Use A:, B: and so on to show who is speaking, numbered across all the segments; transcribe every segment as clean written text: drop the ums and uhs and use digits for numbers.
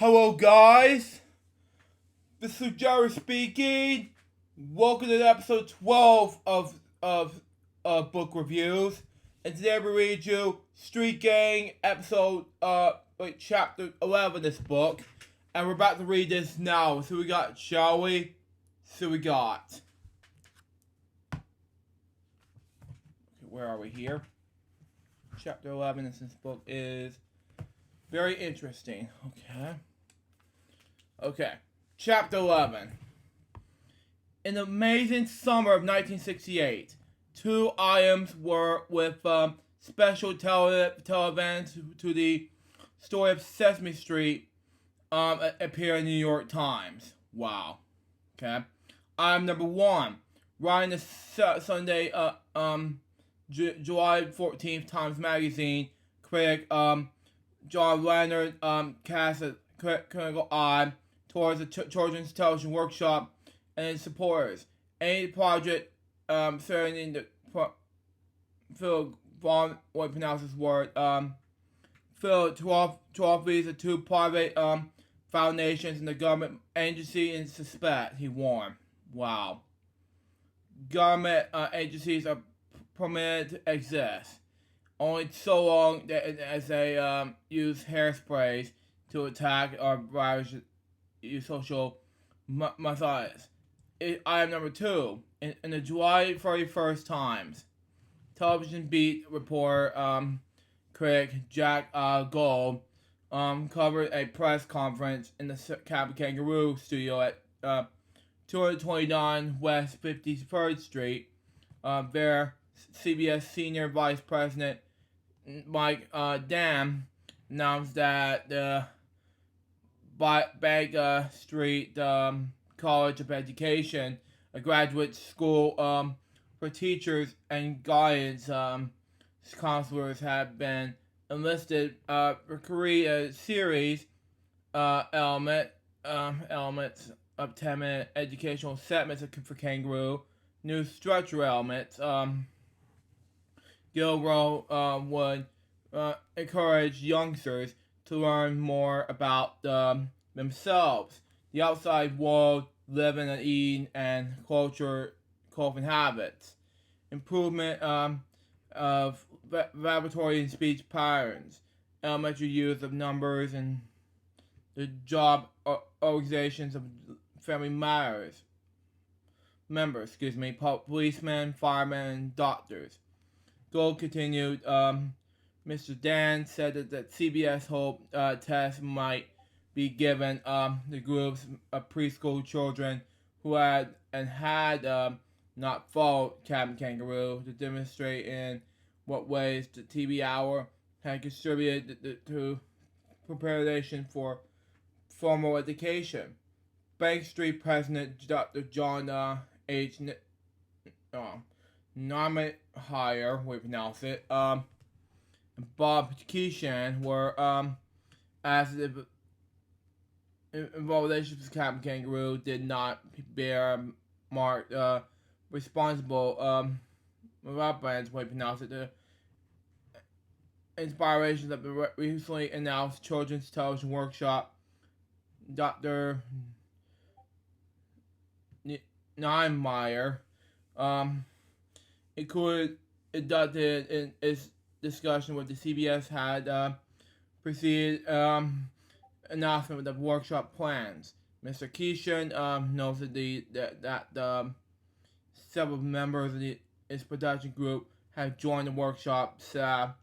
A: Hello guys, this is Jerry speaking. Welcome to episode 12 of Book Reviews. And today we read you Street Gang chapter 11 of this book. And we're about to read this now. So we got, shall we? So we got. Okay, where are we here? Chapter 11 in this book is very interesting. Okay. Chapter 11. In the amazing summer of 1968, two items were with special events to the story of Sesame Street appear in the New York Times. Wow. Okay. Item number 1. Writing the Sunday, July 14th Times Magazine critic, John Leonard cast a critical eye towards the Children's Television Workshop and its supporters. Any project surrounding the Phil Vaughn, what pronounce this word, Phil trophies of two private foundations and the government agency in suspect, he warned. Wow. Government agencies are permitted to exist only so long as they use hairsprays to attack or ravage social methods. Item number 2. In the July 31st Times, television beat reporter critic Jack Gold covered a press conference in the Captain Kangaroo studio at 229 West 53rd Street. There, CBS Senior Vice President Mike Dam announced that the Bank Street College of Education, a graduate school for teachers and guidance counselors, have been enlisted for Korea series elements of 10-minute educational segments for Kangaroo, new structure elements. Gilroy would encourage youngsters to learn more about themselves, the outside world, living and eating, and culture, clothing habits. Improvement of laboratory and speech patterns, elementary use of numbers, and the job organizations of family members, policemen, firemen, and doctors. Gold continued, Mr. Dan said that CBS hoped tests might be given the groups of preschool children who had not followed Captain Kangaroo to demonstrate in what ways the TV hour had contributed to preparation for formal education. Bank Street President Dr. John H. Namenhire, we pronounce it, and Bob Keeshan were asked if involved relationships with Captain Kangaroo did not bear marked responsible brands, we pronounce it, the inspirations of the recently announced Children's Television Workshop. Dr. Niemeyer included inducted in its discussion with the CBS had preceded announcement of the workshop plans. Mr. Keeshan noted that several members of its production group had joined the workshop staff.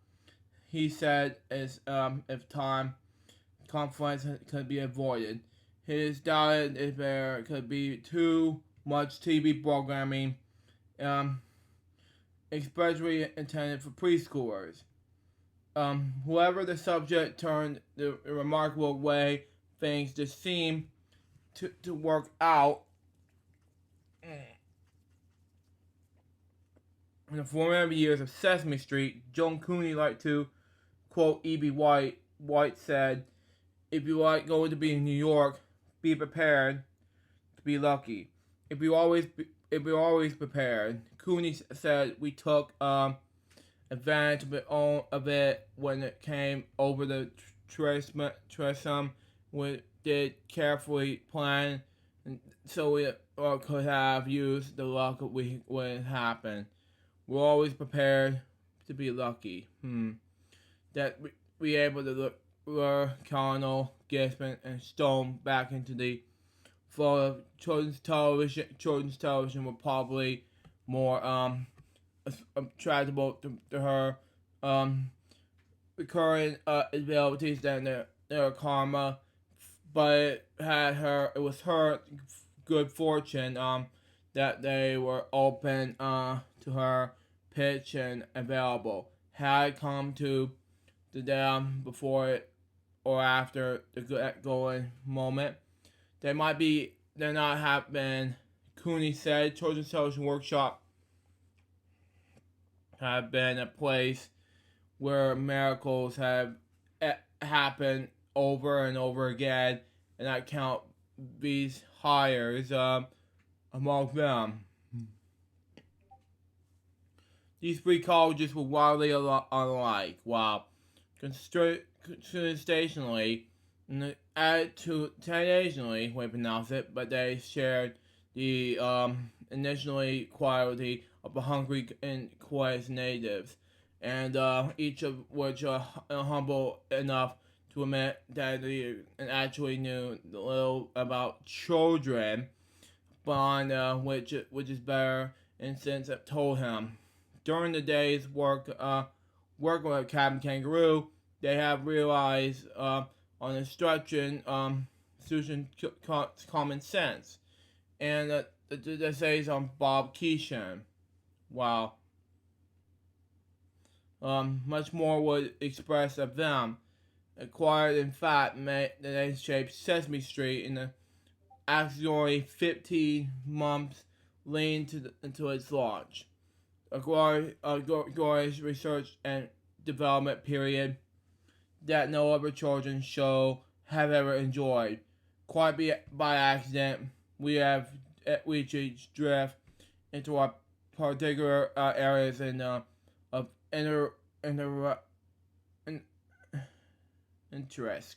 A: He said, if time conflicts could be avoided, his doubted if there could be too much TV programming, especially intended for preschoolers. However, the subject turned the remarkable way things just seem to work out. In the formative years of Sesame Street, Joan Cooney liked to quote E.B. White. White said, "If you like going to be in New York, be prepared to be lucky. If you're always prepared." Cooney said, "We took advantage of it when it came over the transom we did carefully plan, so we could have used the luck when it happened. We're always prepared to be lucky. That we able to lure Colonel Gisman and Stone back into the flow of children's television. Children's television were probably more attractable to her recurring abilities than their karma, but it was her good fortune that they were open to her pitch and available. Had it come to them before it or after the going moment, there not have been. Cooney said Children's Television Workshop have been a place where miracles have happened over and over again, and I count these hires among them. These three colleges were wildly unlike. Wow. Constitutionally, added to occasionally, we pronounce it, but they shared the initially quality of the hungry and quiet natives, and each of which are humble enough to admit that they actually knew little about children, beyond which is better in sense that told him. During the day's working with Captain Kangaroo, they have realized on instruction, solution common sense, and the essays on Bob Keeshan. Wow. Much more was expressed of them. Acquired, in fact, made they shaped Sesame Street in the actually 15 months leading into its launch. A glorious research and development period that no other children's show have ever enjoyed. Quite by accident, we each drift into our particular areas of interest.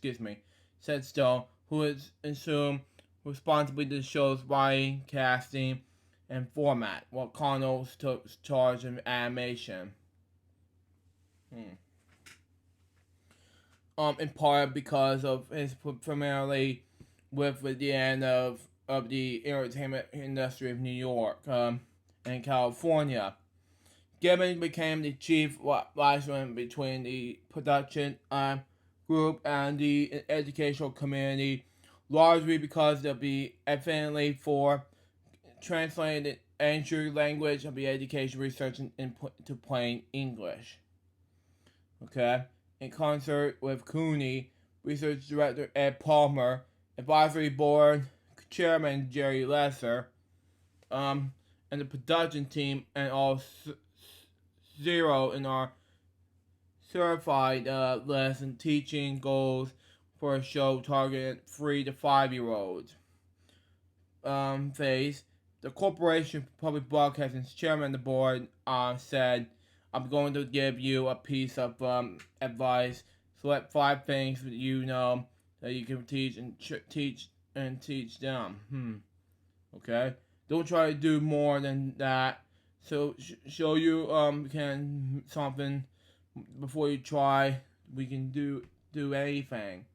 A: Said Stone, who is assumed responsibility to the show's writing, casting, and format, while Connells took charge of animation. In part because of his primarily with the end of the entertainment industry of New York and California. Gibbons became the chief liaison between the production group and the educational community, largely because of the affinity for translating the ancient language of the education research into plain English. Okay? In concert with Cooney, research director Ed Palmer, advisory board chairman Jerry Lesser, and the production team, and all zero in our certified lesson teaching goals for a show targeted 3 to 5 year olds. Phase. The Corporation for Public Broadcasting's chairman of the board said, I'm going to give you a piece of advice. Select 5 things that you know that you can teach teach them. Okay? Don't try to do more than that. So show you can something before you try. We can do anything.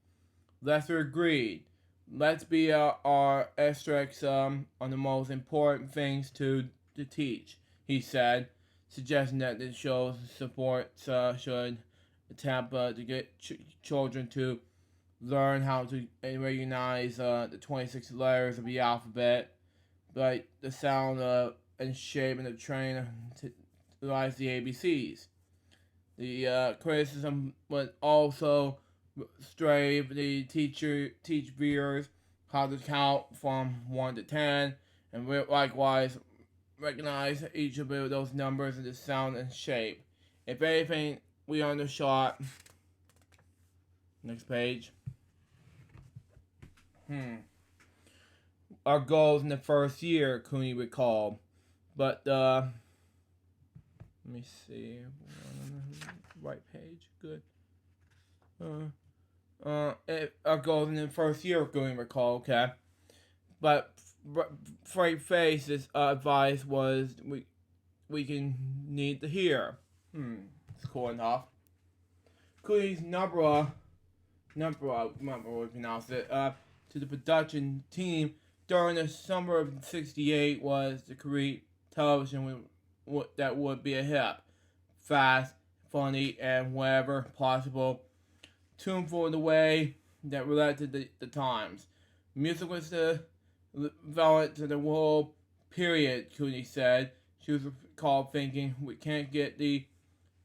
A: Lesser agreed. Let's be our asterisks on the most important things to teach, he said, suggesting that the show's support should attempt to get children to learn how to recognize the 26 letters of the alphabet, like the sound and shape and the train to realize the ABCs. The criticism would also strive the teach viewers how to count from 1 to 10, and likewise recognize each of those numbers and the sound and shape. If anything, we undershot. Next page. Our goals in the first year, Cooney recalled, but let me see, right page, good. it goes in the first year of going recall, okay? But Frank Face's advice was we can need to hear. It's cool enough. Coonie's remember we pronounce it, to the production team during the summer of '68 was to create television that would be a hit, fast, funny, and wherever possible, tuneful in the way that related to the times. Music was relevant to the whole period, Cooney said. She was recalled thinking, we can't get the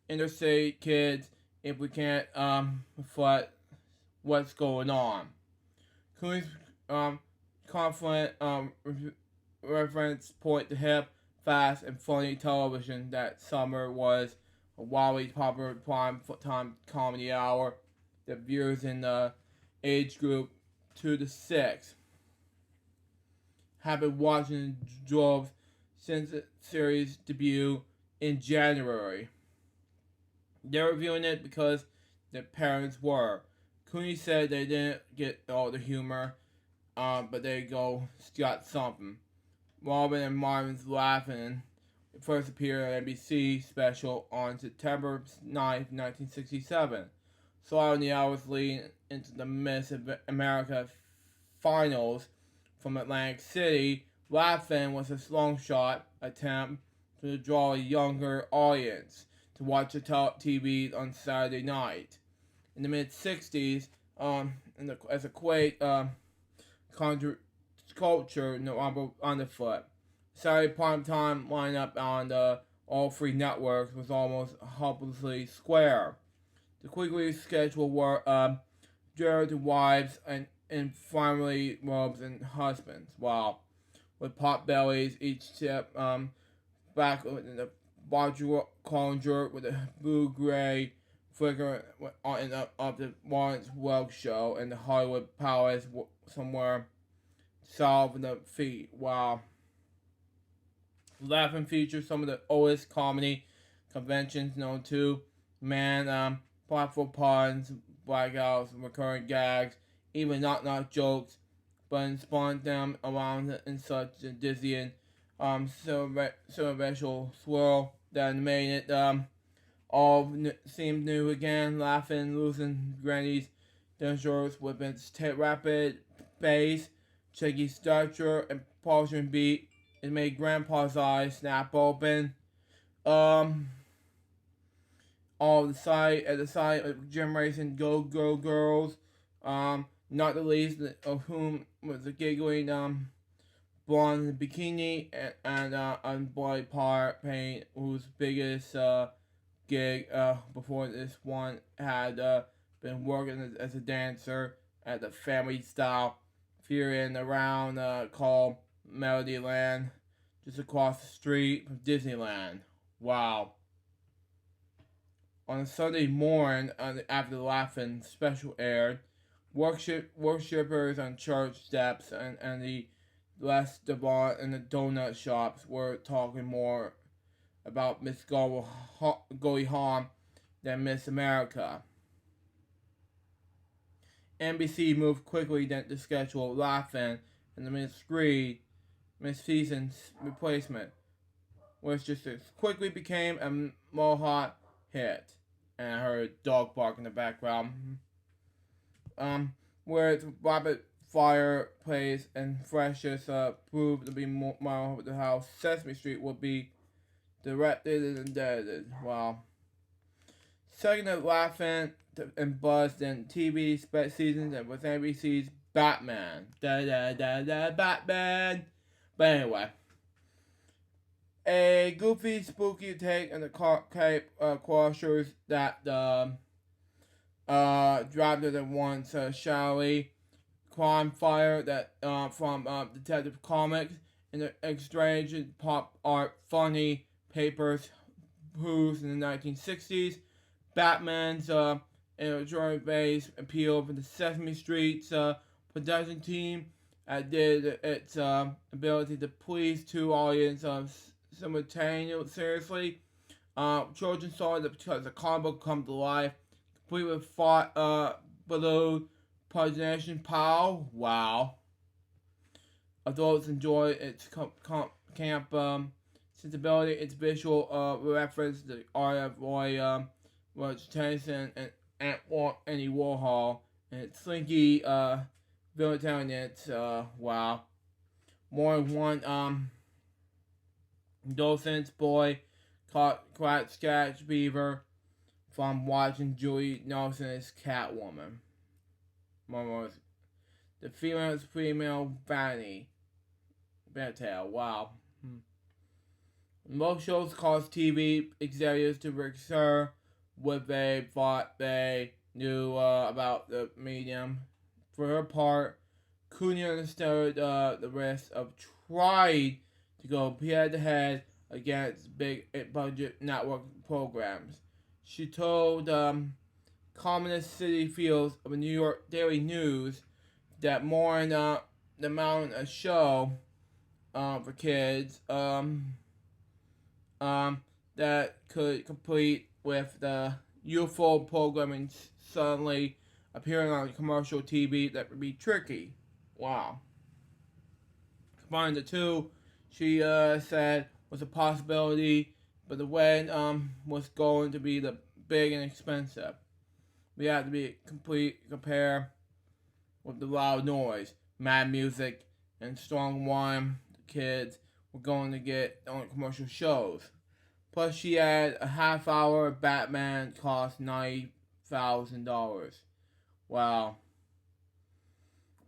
A: interstate kids if we can't reflect what's going on. Cooney's confident reference point to hip, fast, and funny television that summer was a wildly popular prime time comedy hour that viewers in the age group 2 to 6 have been watching in droves since the series debut in January. They're reviewing it because their parents were. Cooney said they didn't get all the humor, but they got something. Robin and Marvin's Laughing first appeared on NBC special on September 9th, 1967. So in the hours leading into the Miss America finals from Atlantic City, Laughing was a long shot attempt to draw a younger audience to watch the TV on Saturday night. In the mid-'60s, as a quaint culture underfoot. Saturday primetime lineup on all three networks was almost hopelessly square. The quickly schedule were dear to wives and family robes and husbands, while with pot bellies, each tip back in the conjure with a blue-gray flicker of the Lawrence Welk show and the Hollywood Palace somewhere south of the feet. Wow. Laughing features some of the oldest comedy conventions known to man, playful puns, blackouts, recurring gags, even knock-knock jokes, but spawned them around in such a dizzying cerebral swirl that made it all seemed new again. Laughing, losing Granny's dangerous with its rapid pace, shaky stature, and pulsing beat. It made Grandpa's eyes snap open. All at the sight of Jim Racing Go Girls, not the least of whom was a giggling blonde bikini and unbloody paint, whose biggest gig before this one had been working as a dancer at the family style theater in around called Melodyland, just across the street from Disneyland. Wow. On a Sunday morning, after the Laughing special aired, worshippers on church steps and the less Devon and the donut shops were talking more about Miss Goldie Hawn than Miss America. NBC moved quickly to schedule Laughing and the Miss Season's replacement, which just as quickly became a Mohawk hit. And I heard a dog bark in the background. Where its rapid fireplace and freshness proved to be more the house Sesame Street would be directed and edited. Wow. Second to Laughing and buzzed in TV seasons and with NBC's Batman. Batman. But anyway. A goofy, spooky take on the Cape Crushers that drafted at once Shally crime fire that from Detective Comics and the strange pop art funny papers whose in the 1960s. Batman's enduring base appeal for the Sesame Street's production team did its ability to please two audiences simultaneously. Children saw it because the comic book come to life, complete with balloon projection power. Wow. Adults enjoy its camp sensibility, its visual reference, the art of Roy Tennyson and Andy Warhol, and its slinky villain. It's wow. More than one docent's boy caught scratch beaver from watching Julie Nelson's Catwoman. The female vanity. Better, wow. Most shows cause TV executives to recur what they thought they knew about the medium. For her part, Cooney understood the risk of trying to go head to head against big budget network programs. She told Communist City Fields of the New York Daily News that more than the amount of show for kids that could complete with the youthful programming suddenly appearing on commercial TV that would be tricky. Wow. Combining the two, she said, was a possibility, but the way was going to be the big and expensive. We had to be compare with the loud noise, mad music, and strong wine the kids were going to get on commercial shows. Plus, she had a half hour of Batman cost $90,000. Wow.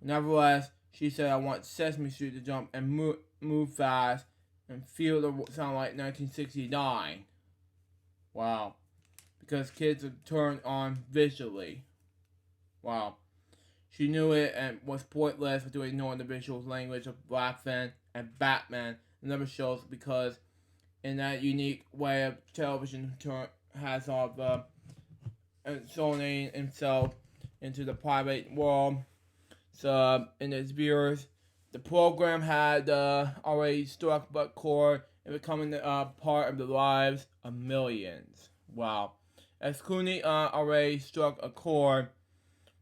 A: Nevertheless, she said, I want Sesame Street to jump and move fast and feel the sound like 1969. Wow. Because kids are turned on visually. Wow. She knew it and was pointless to ignore the visual language of Black Fan and Batman and other shows because in that unique way of television has of insulating himself into the private world. So in its viewers, the program had already struck a chord and becoming part of the lives of millions. Wow. As Cooney already struck a chord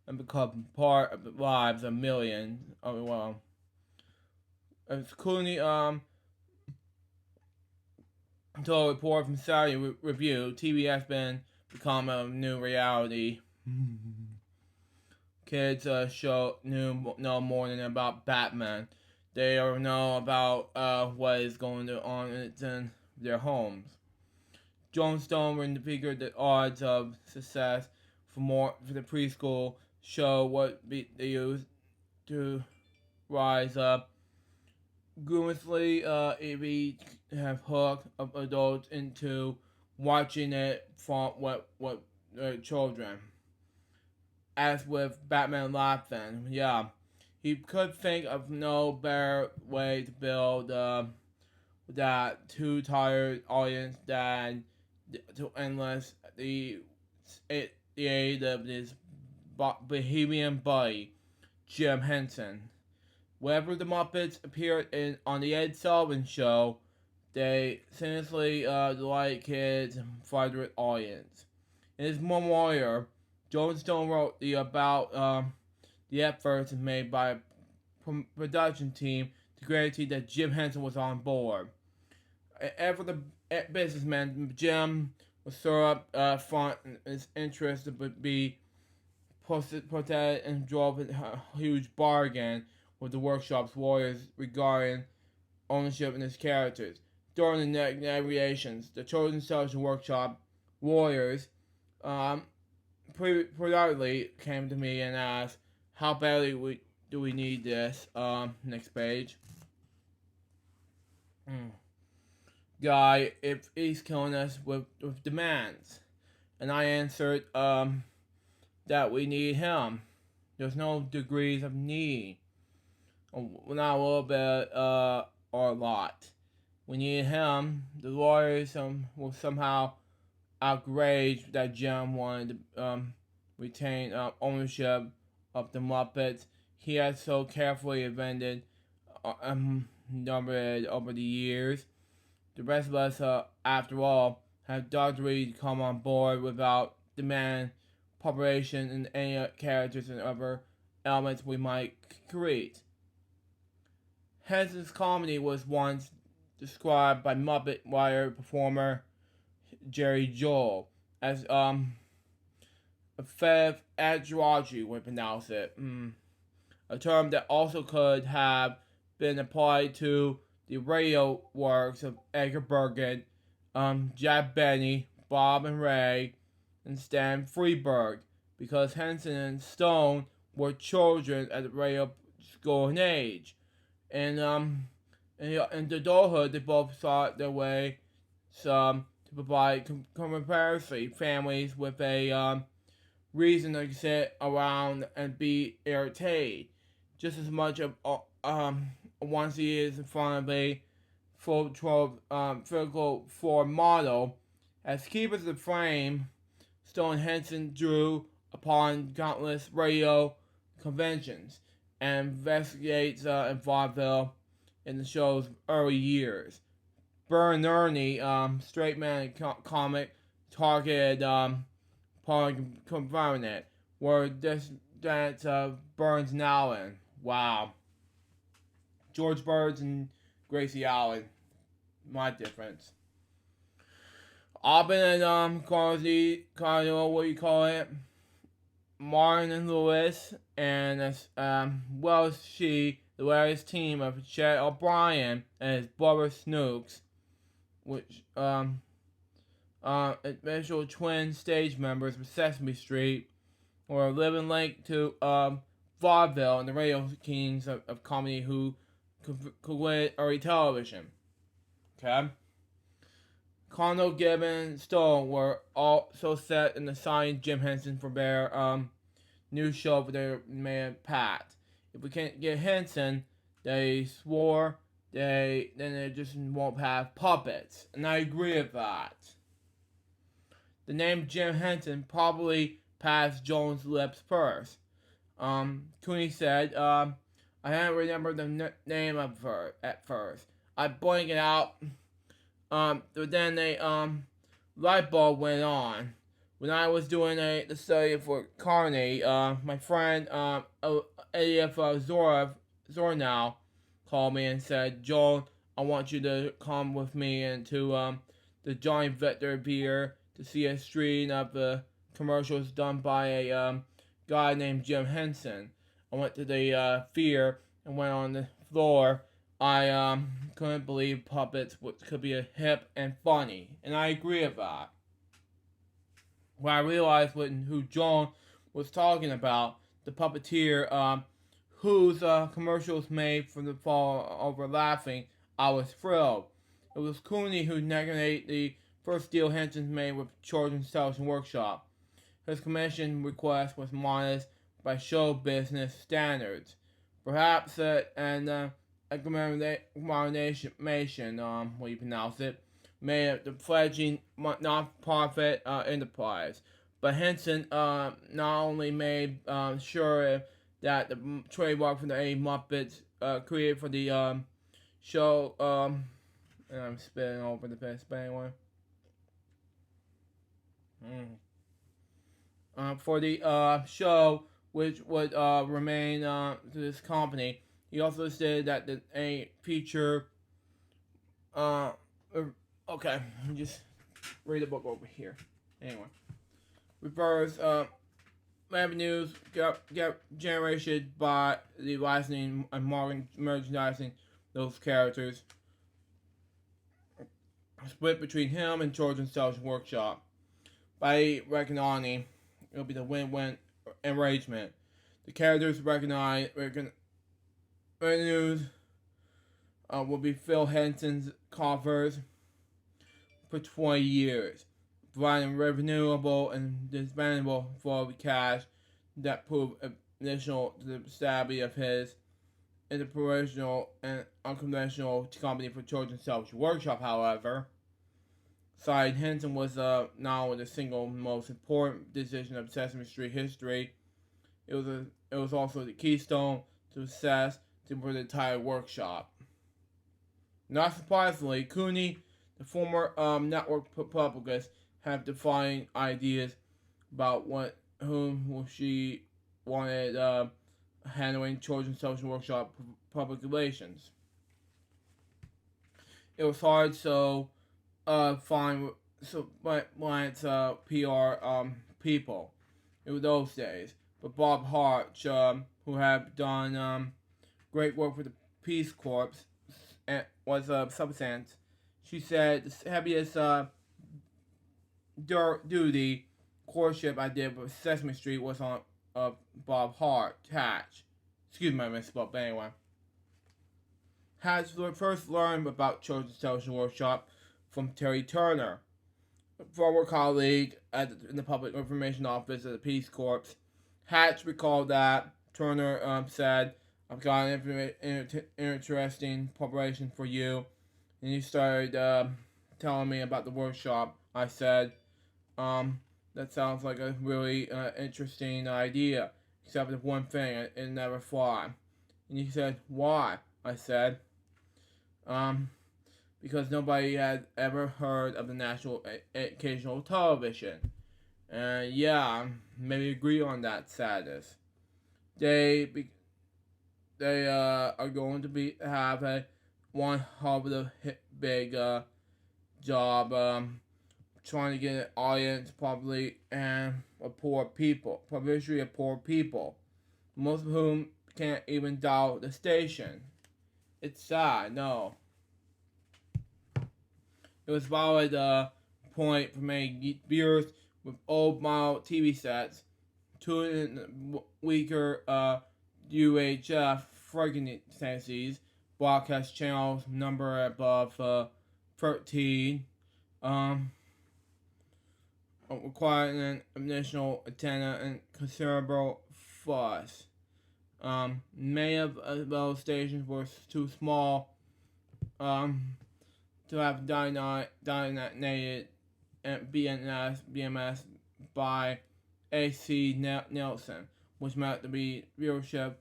A: and become part of the lives of millions. Oh well. As Cooney told a report from Saturday Review, TV has become a new reality. Kids know more than about Batman. They know about what is going on in their homes. Jonestown figured the odds of success for the preschool show what they used to rise up. Groomously, if have hooked up adults into watching it from what children. As with Batman Laughing, yeah, he could think of no better way to build that too tired audience than to endless the aid of his bohemian buddy, Jim Henson. Whenever the Muppets appeared on the Ed Sullivan Show, they seriously delight kids and frightened audience. In his memoir, Jonestown wrote about the efforts made by a production team to guarantee that Jim Henson was on board. After the businessman, Jim was thrown up front and his interest would be protected and drove a huge bargain with the workshop's lawyers regarding ownership in his characters. During the negotiations, the Children's Television Workshop lawyers periodically came to me and asked, how badly do we need this? Next page. Guy, if he's killing us with demands. And I answered that we need him. There's no degrees of need. Not a little bit or a lot. We need him. The lawyers will somehow outrage that Jim wanted to retain ownership of the Muppets. He has so carefully invented numbered over the years. The rest of us, after all, have doggedly come on board without demand population and any characters and other elements we might create. Henson's comedy was once described by Muppet writer performer Jerry Joel as a fifth androgy, we pronounce it. A term that also could have been applied to the radio works of Edgar Bergen, Jack Benny, Bob and Ray, and Stan Freberg, because Henson and Stone were children at the radio school in age. And in adulthood, they both sought their way to provide comparatively families with a reason to sit around and be entertained, just as much of once he is in front of a full physical form model. As keepers of the frame, Stone and Henson drew upon countless radio conventions and investigates in vaudeville in the show's early years. Bert and Ernie, straight man comic, targeted part confirming it, were descendants of Burns and Allen. Wow. George Burns and Gracie Allen. My difference. Aubin and Carly, what do you call it? Martin and Lewis, and as well as the hilarious team of Chet O'Brien and his brother Snooks, which eventual twin stage members of Sesame Street, were a living link to vaudeville and the radio kings of comedy who created early television. Okay. Connell, Gibbon, and Stone were also set in assigning Jim Henson for their new show for their man Pat. If we can't get Henson, they swore then they just won't have puppets, and I agree with that. The name Jim Henson probably passed Jones' lips first. Cooney said, I didn't remember the name of her at first. I blanked it out. But then a light bulb went on. When I was doing the study for Carney, my friend A.F. Zornow called me and said, Joel, I want you to come with me into the Johnny Victor Beer to see a screen of the commercials done by a guy named Jim Henson. I went to the theater and went on the floor. I couldn't believe puppets could be hip and funny, and I agree with that. When I realized who John was talking about, the puppeteer whose commercials made from the fall over laughing, I was thrilled. It was Cooney who negotiated the first deal Henson made with Children's Television Workshop. His commission request was modest by show business standards. Perhaps an recommendation, what you pronounce it, made it the fledgling non-profit enterprise. But Henson not only made sure that the trademark for the A Muppets created for the show, and I'm spitting over the best anyway. For the show, which would remain to this company. He also stated that a feature. Okay, let me just read the book over here. Anyway, refers revenues get generated by the licensing and merchandising those characters, split between him and Children's Television Workshop. By recognizing, it'll be the win-win arrangement. The characters revenues will be Phil Henson's coffers for 20 years, providing renewable and disbandable for the cash that proved additional to the stability of his interpersonal and unconventional company for Children's Television Workshop. However, citing Henson was not only the single most important decision of Sesame Street history, it was also the keystone to success for the entire workshop. Not surprisingly, Cooney, the former network publicist, have defined ideas about what whom she wanted handling children's social workshop public relations. It was hard, so find it's PR people in those days. But Bob Hart, who had done great work for the Peace Corps, was a substance. She said the heaviest duty courtship I did with Sesame Street was on Bob Hart, Hatch. Excuse me, I misspoke, but anyway. Hatch first learned about Children's Social Workshop from Terry Turner, a former colleague in the Public Information Office of the Peace Corps. Hatch recalled that Turner said, "I've got an interesting preparation for you." And he started telling me about the workshop. I said, that sounds like a really interesting idea, except for one thing, it never fly. And he said, "Why?" I said, because nobody had ever heard of the National Educational Television. And yeah, maybe agree on that status. They are going to have a one hell of a big job trying to get an audience probably and of poor people, especially of poor people, most of whom can't even dial the station. It's sad, no. It was valid point for many viewers with old model TV sets, to weaker UHF frequencies, broadcast channels number above 13, requiring an additional antenna and considerable fuss. Many of those stations were too small to have detonated BMS by A.C. Nelson, which meant the viewership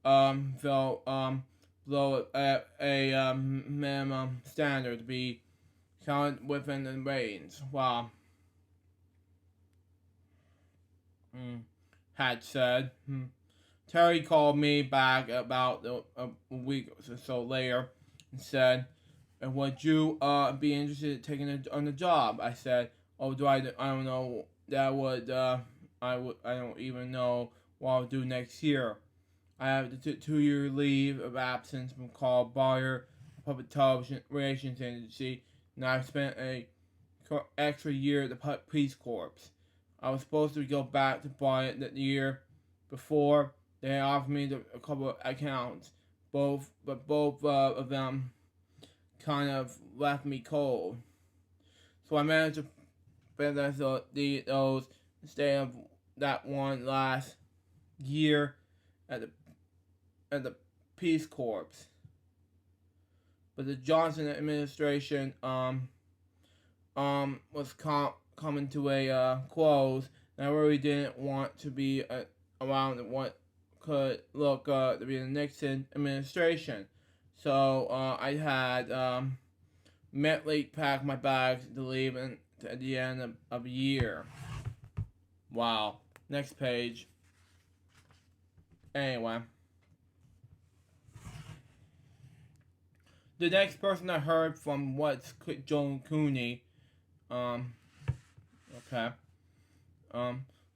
A: fell below a minimum standard to be counted within the range. Wow. Hatch said. Terry called me back about a week or so later and said, "Would you be interested in taking on the job?" I said, "Oh, I don't know. That would I don't even know what I'll do next year. I have the 2-year leave of absence from Carl Bayer, Public Television Relations Agency, and I've spent a extra year at the Peace Corps. I was supposed to go back to Bayer the year before. They offered me a couple of accounts, but both of them kind of left me cold. So I managed to finish those instead of that one last year at the Peace Corps. But the Johnson administration was coming to a close, and I really didn't want to be around what could look to be the Nixon administration. So I had mentally packed my bags to leave at the end of a year. Wow. Next page. Anyway. The next person I heard from was Joan Cooney.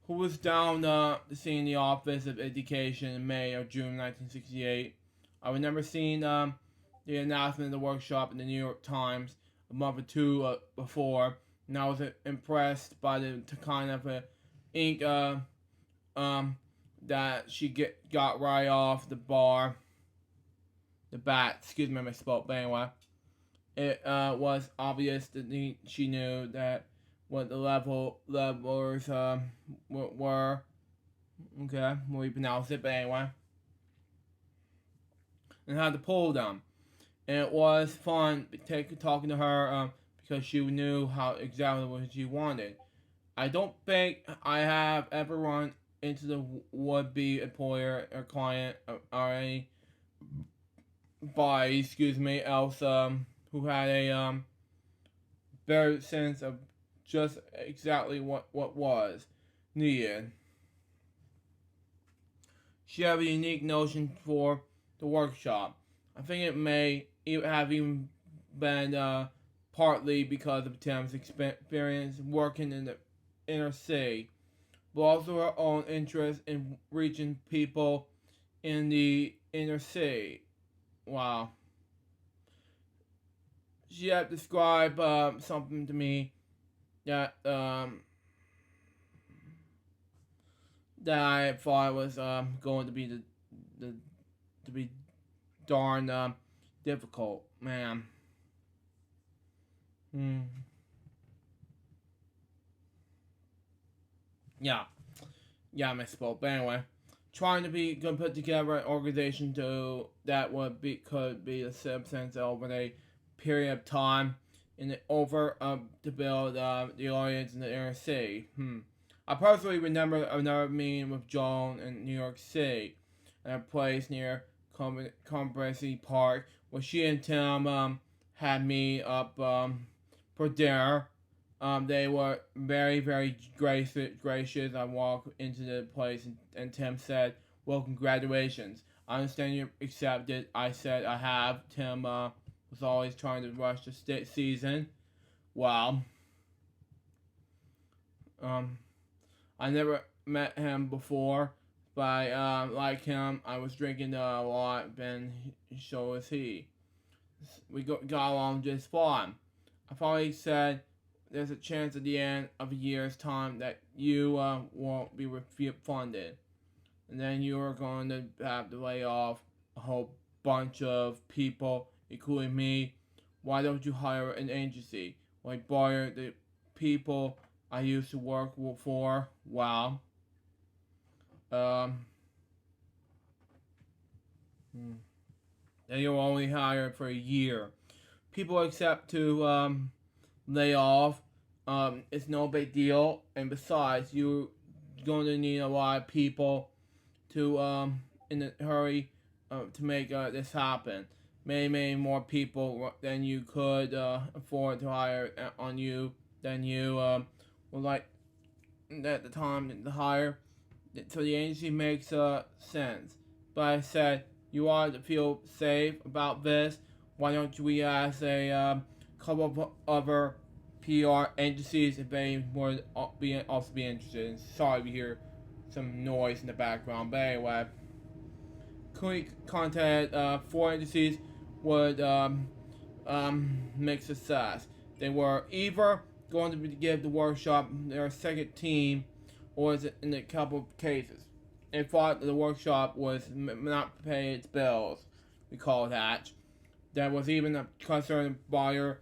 A: Who was down to see in the Office of Education in May or June 1968. I had never seen the announcement of the workshop in the New York Times a month or two before, and I was impressed by the kind of ink that she got right off the bat. Excuse me, I misspoke. But anyway, it was obvious that she knew that what the levelers were. Okay, we pronounce it, but anyway. And how to pull them. And it was fun talking to her because she knew exactly what she wanted. I don't think I have ever run into the would-be employer or client or any else who had a better sense of just exactly what was needed. She had a unique notion for the workshop. I think it may have even been partly because of Tim's experience working in the inner city, but also her own interest in reaching people in the inner city. Wow. She had described something to me that that I thought was going to be the to be darn difficult, man. Hmm. Yeah, yeah, I misspoke. But anyway, trying to be gonna put together an organization that would be could be a substance over a period of time in the over to build the audience in the inner city. I personally remember another meeting with Joan in New York City at a place near Comprehensive Park where she and Tim had me up for dinner. They were very, very gracious. I walked into the place and Tim said, "Well, congratulations. I understand you accepted." I said, "I have." Tim was always trying to rush the season. Well, um, I never met him before, but I like him. I was drinking a lot, and so was he. We got along just fine. I finally said, "There's a chance at the end of a year's time that you won't be funded, and then you are going to have to lay off a whole bunch of people, including me. Why don't you hire an agency? Like borrow the people I used to work for?" Wow. Um, and you're only hired for a year. People accept to lay off. It's no big deal, and besides, you're going to need a lot of people to in a hurry to make this happen. Many more people than you could afford to hire on you than you would like at the time to hire. So the agency makes sense. But I said, "You ought to feel safe about this. Why don't we ask a couple of other PR agencies if they would also be interested?" And sorry if you hear some noise in the background, but anyway, we contacted 4 agencies would make success. They were either going to give the workshop their second team, or in a couple of cases, they thought the workshop was not paying its bills. We call that. There was even a concerned buyer.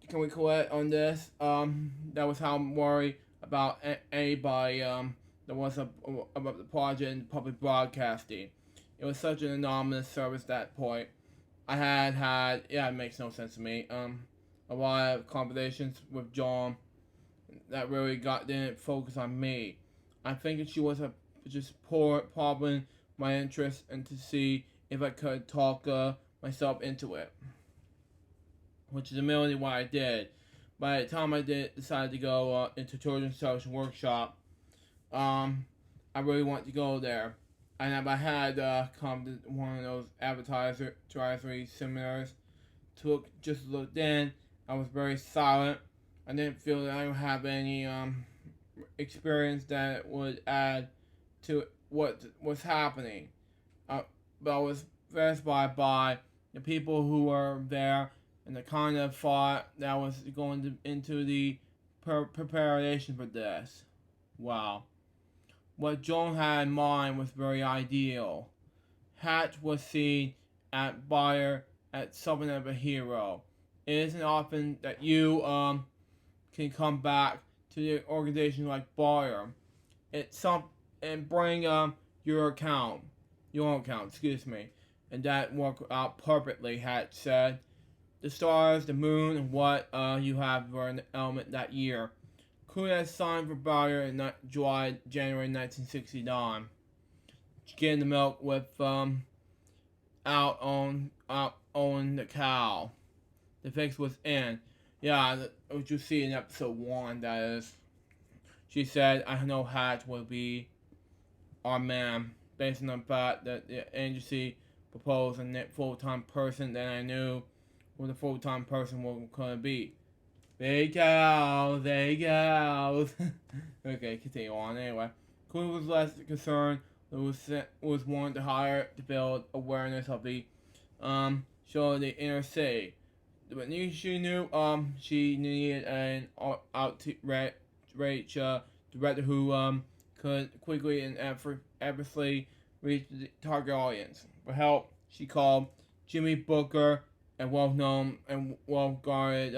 A: Can we collect on this? That was how I'm worried about anybody that was about the project in public broadcasting. It was such an anonymous service at that point. Yeah, it makes no sense to me. A lot of conversations with John that really didn't focus on me. I think she was just probing my interest and to see if I could talk myself into it, which is immediately what I did. By the time I decided to go into children's television workshop, I really wanted to go there. And if I had come to one of those advertisory seminars, just looked in, I was very silent. I didn't feel that I would have any experience that would add to what was happening. But I was satisfied by the people who were there and the kind of thought that was going into the preparation for this. Wow. What Joan had in mind was very ideal. Hatch was seen at Bayer as something of a hero. It isn't often that you can come back to the organization like Bayer. And bring your own account, excuse me, and that worked out perfectly. Hatch said, "The stars, the moon, and what you have were an element that year." Crew had signed for Bayer in January 1969. Getting the milk with out on the cow. The fix was in. Yeah, what you see in episode 1, that is. She said, "I know Hatch will be our man." based on the fact that the agency proposed a full-time person that I knew who the full-time person was going to be. Big cows, big cows. Okay, continue on. Anyway, Cooley was less concerned. Was wanted to hire to build awareness of the show the inner city. But she knew she needed an outrage director who could quickly and effortlessly reach the target audience. For help, she called Jimmy Booker, a well-known and well-guarded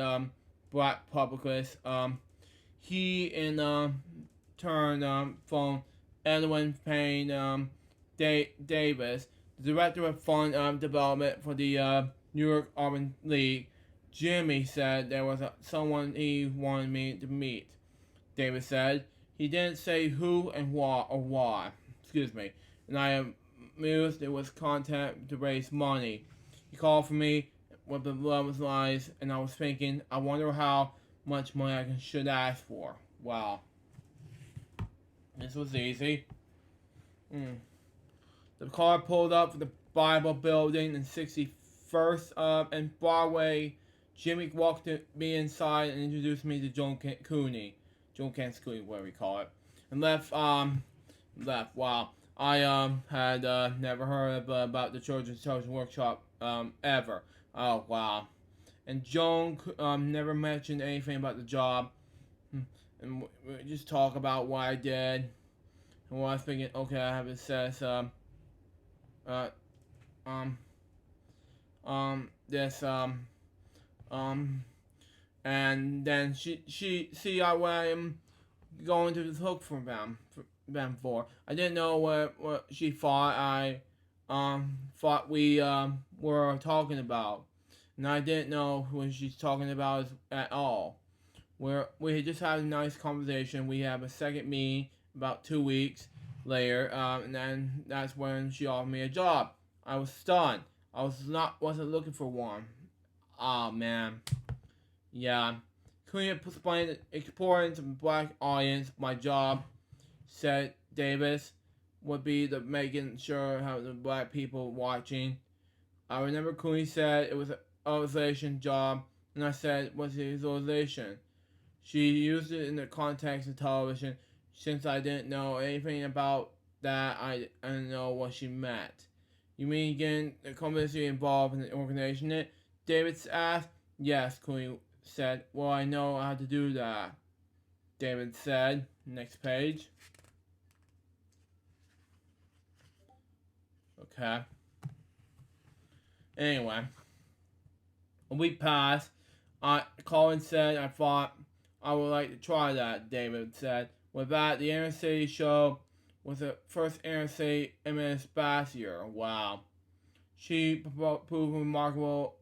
A: black publicist. He in turn phoned Edwin Payne Davis, the director of fund development for the New York Urban League. Jimmy said there was someone he wanted me to meet. Davis said he didn't say who and why. Excuse me. And I am amused it was content to raise money. He called for me with the love lies, and I was thinking, I wonder how much money I should ask for. Wow. This was easy. The car pulled up for the Bible building in 61st and Broadway. Jimmy walked me inside and introduced me to Joan Cooney. Joan Cooney, whatever we call it. And left. Wow. I had never heard about the Children's Television Workshop ever. Oh, wow. And Joan never mentioned anything about the job. And we just talk about what I did. And what I was thinking, okay, I have it says, and then she see I am going to look for them for. I didn't know what she thought I thought we were talking about, and I didn't know what she's talking about at all. We had just had a nice conversation. We have a second meeting about 2 weeks later, and then that's when she offered me a job. I was stunned. I wasn't looking for one. Oh man. Yeah. Couldn't explain the importance of the black audience. My job, said Davis, would be the making sure how the black people watching. I remember Cooney said it was an organization job, and I said, what's the organization? She used it in the context of television. Since I didn't know anything about that, I didn't know what she meant. You mean getting the community involved in the organization? David asked. Yes, Cooney said. Well, I know how to do that. David said. Next page. Okay. Anyway. A week passed. Colin said, I thought I would like to try that, David said. With that, the inner city show was the first inner city Ms. Bassier. Wow. She proved remarkable,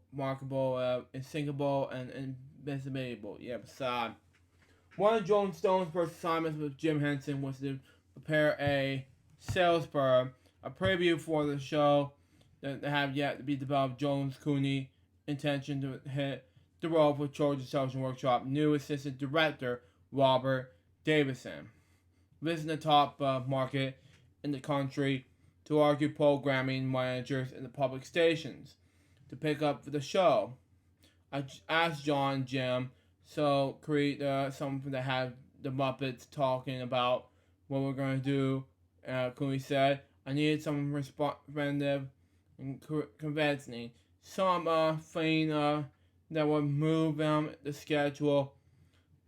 A: insinkable, and invisible. Yeah, sad. One of Joan Stone's first assignments with Jim Henson was to prepare a salesperson, a preview for the show that have yet to be developed. Jones Cooney intention to hit the role for Children's Television Workshop new assistant director Robert Davison. Visiting the top market in the country to argue programming managers in the public stations to pick up the show. I asked John and Jim so create something that had the Muppets talking about what we're going to do. Cooney said, I needed something responsive and convincing. Something that would move the schedule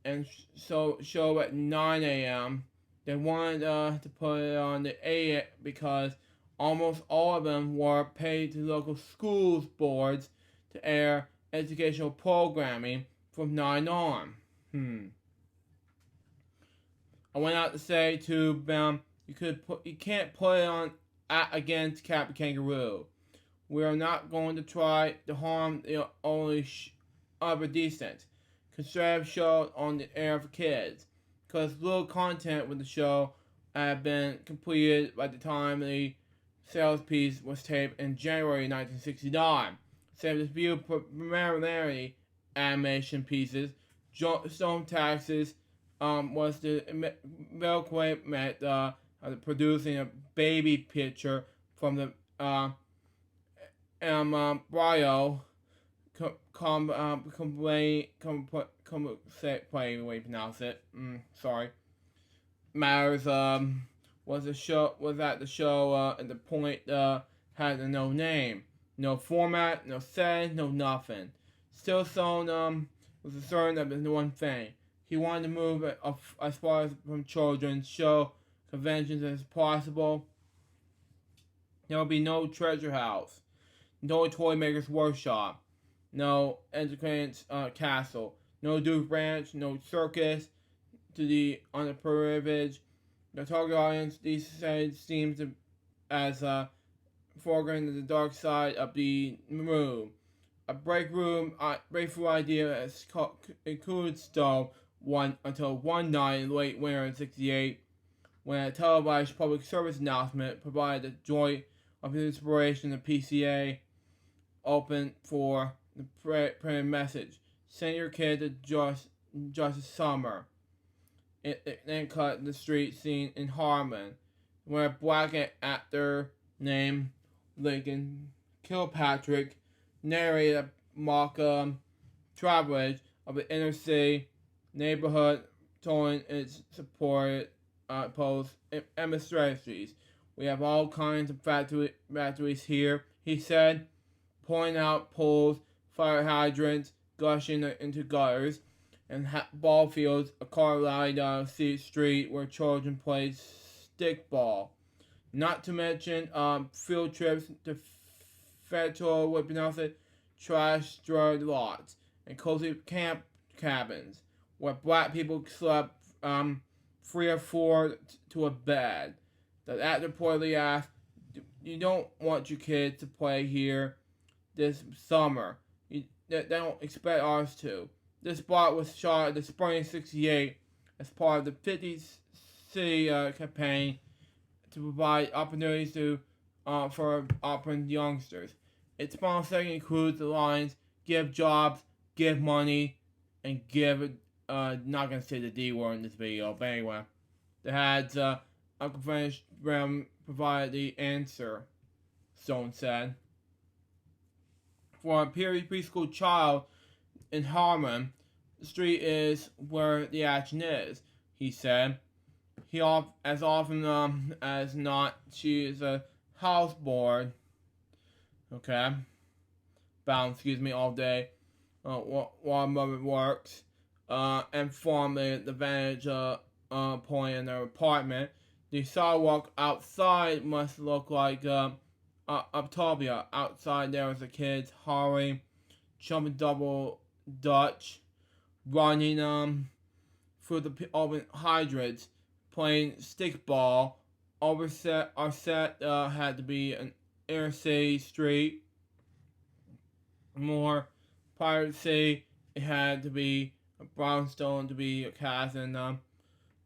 A: and so show at 9 a.m. They wanted to put it on the 8 because almost all of them were paid to local schools boards to air educational programming from 9 on. I went out to say to them, you can't put it on against Captain Kangaroo. We are not going to try to harm the only other decent conservative show on the air for kids, because little content with the show had been completed by the time the sales piece was taped in January 1969. Save this few primarily animation pieces. Stone Taxes was the milk weight met producing a baby picture from the embryo. Play the way you pronounce it. Sorry. Matters was at the show and the point had no name, no format, no setting, no nothing. Still, Stone was concerned of one thing. He wanted to move as far as from children's show conventions as possible. There will be no treasure house, no toy maker's workshop, no entertainment castle, no Duke Ranch, no circus to the underprivileged. The target audience these days seems to as foreground to the dark side of the room. A breakthrough idea includes Stone until one night in late winter of '68, when a televised public service announcement provided the joy of inspiration of PCA open for the printed message: "Send your kid to just a summer." It then cut the street scene in Harmon, where a black actor named Lincoln Kilpatrick narrated a mock travelage of an inner city neighborhood, telling its supported post Emma strategies. "We have all kinds of factories here," he said, pointing out pools, fire hydrants gushing into gutters, and ball fields, a car ride down a street where children played stickball. Not to mention field trips to federal, trash-strewed lots, and cozy camp cabins where black people slept 3 or 4 to a bed. The actor pointedly asked, "You don't want your kids to play here this summer. They don't expect ours to." This spot was shot in the spring of '68 as part of the 50 city campaign to provide opportunities for operant youngsters. Its final segment includes the lines "give jobs, give money," and give. Not gonna say the D word in this video, but anyway, the had Uncle French Brown provided the answer. Stone said, "For a preschool child in Harmon, the street is where the action is," he said. As often as not, she is a houseboard. Okay. Bound, all day while mother works. And from the vantage point in their apartment, the sidewalk outside must look like Uptopia. Outside there was a kids hollering, jumping double Dutch, running through the open hydrants, playing stickball. Our set had to be an inner city street. More piracy, it had to be a brownstone to be a cast, and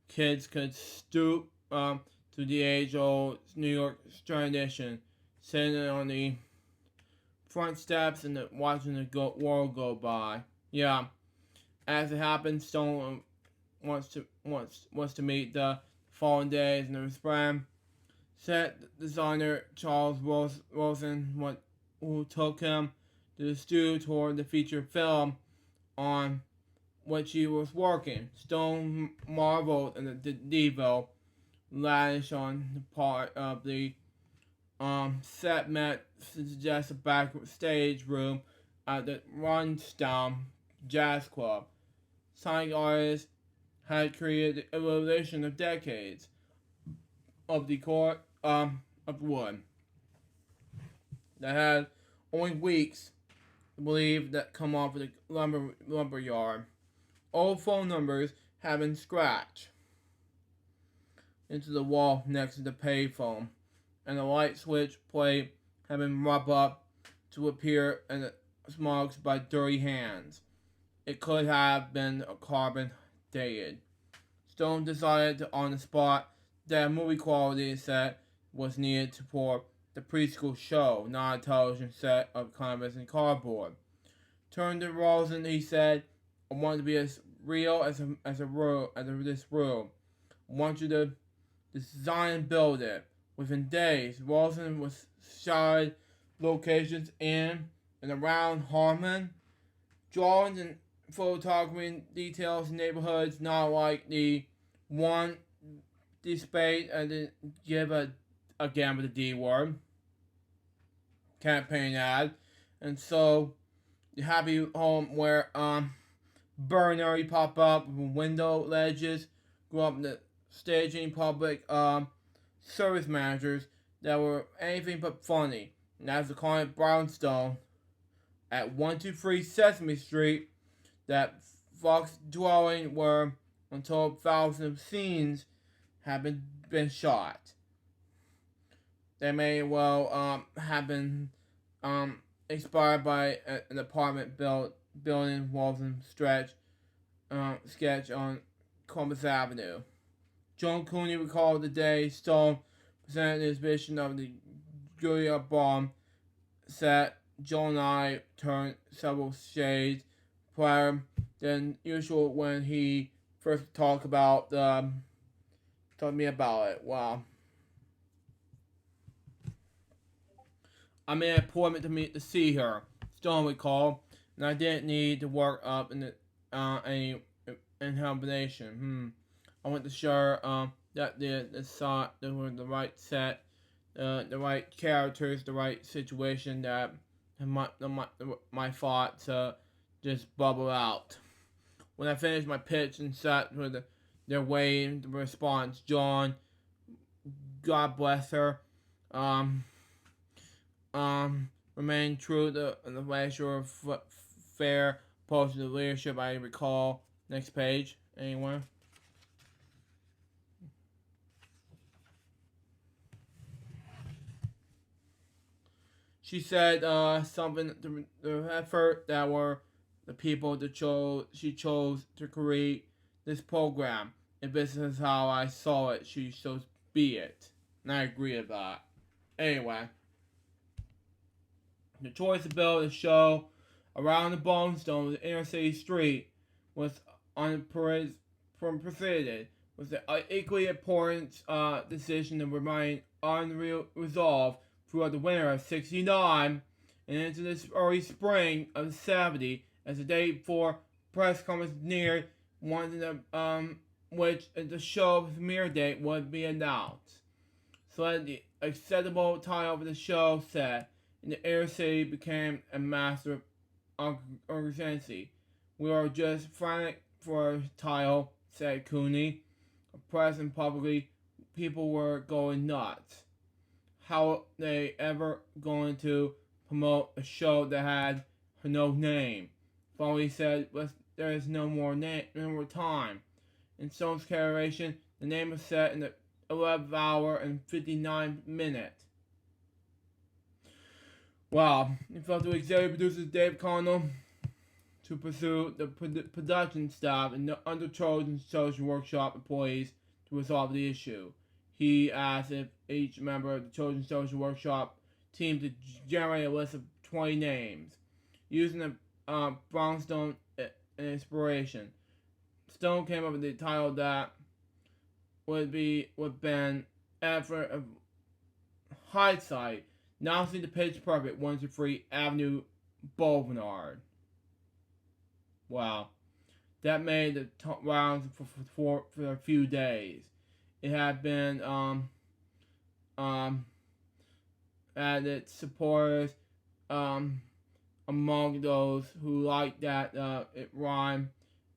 A: kids could stoop to the age-old New York tradition, sitting on the front steps and watching the world go by. Yeah, as it happens, Stone wants to meet the following days in the spring. Set designer Charles Wilson, who took him to the studio toward the feature film on which he was working. Stone marveled at the detail lavish on the part of the set meant to suggest a backstage room at the Rundown Jazz Club. Signing artists had created the illusion of decades of decor of wood that had only weeks to believe that come off of the lumber yard. Old phone numbers had been scratched into the wall next to the payphone, and the light switch plate had been rubbed up to appear in the smokes by dirty hands. It could have been a carbon dated. Stone decided on the spot that a movie quality set was needed to pour the preschool show, not a television set of canvas and cardboard. Turned to Rosen, he said, "I want to be as real as this room. I want you to design and build it. Within days, Walton was shot locations in and around Harmon, drawings and photography details neighborhoods not like the one displayed and then give again with the D word campaign ad. And so the happy home where burner pop up window ledges, grew up in the staging public service managers that were anything but funny. And as the client Brownstone at 123 Sesame Street, that Fox dwelling where until thousands of scenes have been shot. They may well have been inspired by an apartment building Walton sketch on Columbus Avenue. John Cooney recalled the day Stone presented his vision of the Julia bomb set. Joe and I turned several shades brighter than usual when he first told me about it. Wow. I made an appointment to see her, Stone recalled, and I didn't need to work up any inhibition. I went to show her that there were the right set, the right characters, the right situation that my thoughts just bubble out. When I finished my pitch and sat with their waiting the response, John, God bless her, remained true to the racial fair positive leadership I recall. Next page, anyone? She said something to the effort that were the people that she chose to create this program. If this is how I saw it, she should be it. And I agree with that. Anyway, the choice to build a show around the Bonestone of the inner city street was unprecedented. Was the equally important decision to remain unresolved throughout the winter of '69 and into this early spring of '70, as the day before press conference neared, which the show's premiere date would be announced. So that the acceptable title of the show said, and the inner city became a massive urgency. We are just frantic for a title, said Cooney. Press and publicly, people were going nuts. How are they ever going to promote a show that had no name? Finally said, there is no more time. In Stone's narration, the name was set in the 11th hour and 59 minutes. Wow. It felt to executive producer Dave Connell to pursue the production staff and the under-chosen social workshop employees to resolve the issue. He asked if each member of the Children's Social Workshop team to generate a list of 20 names, using the Brownstone inspiration. Stone came up with the title that would been effort of hindsight, now see the pitch perfect 123 Avenue Boulevard. Wow. That made the rounds for a few days. It had been at its supporters among those who liked that it rhymed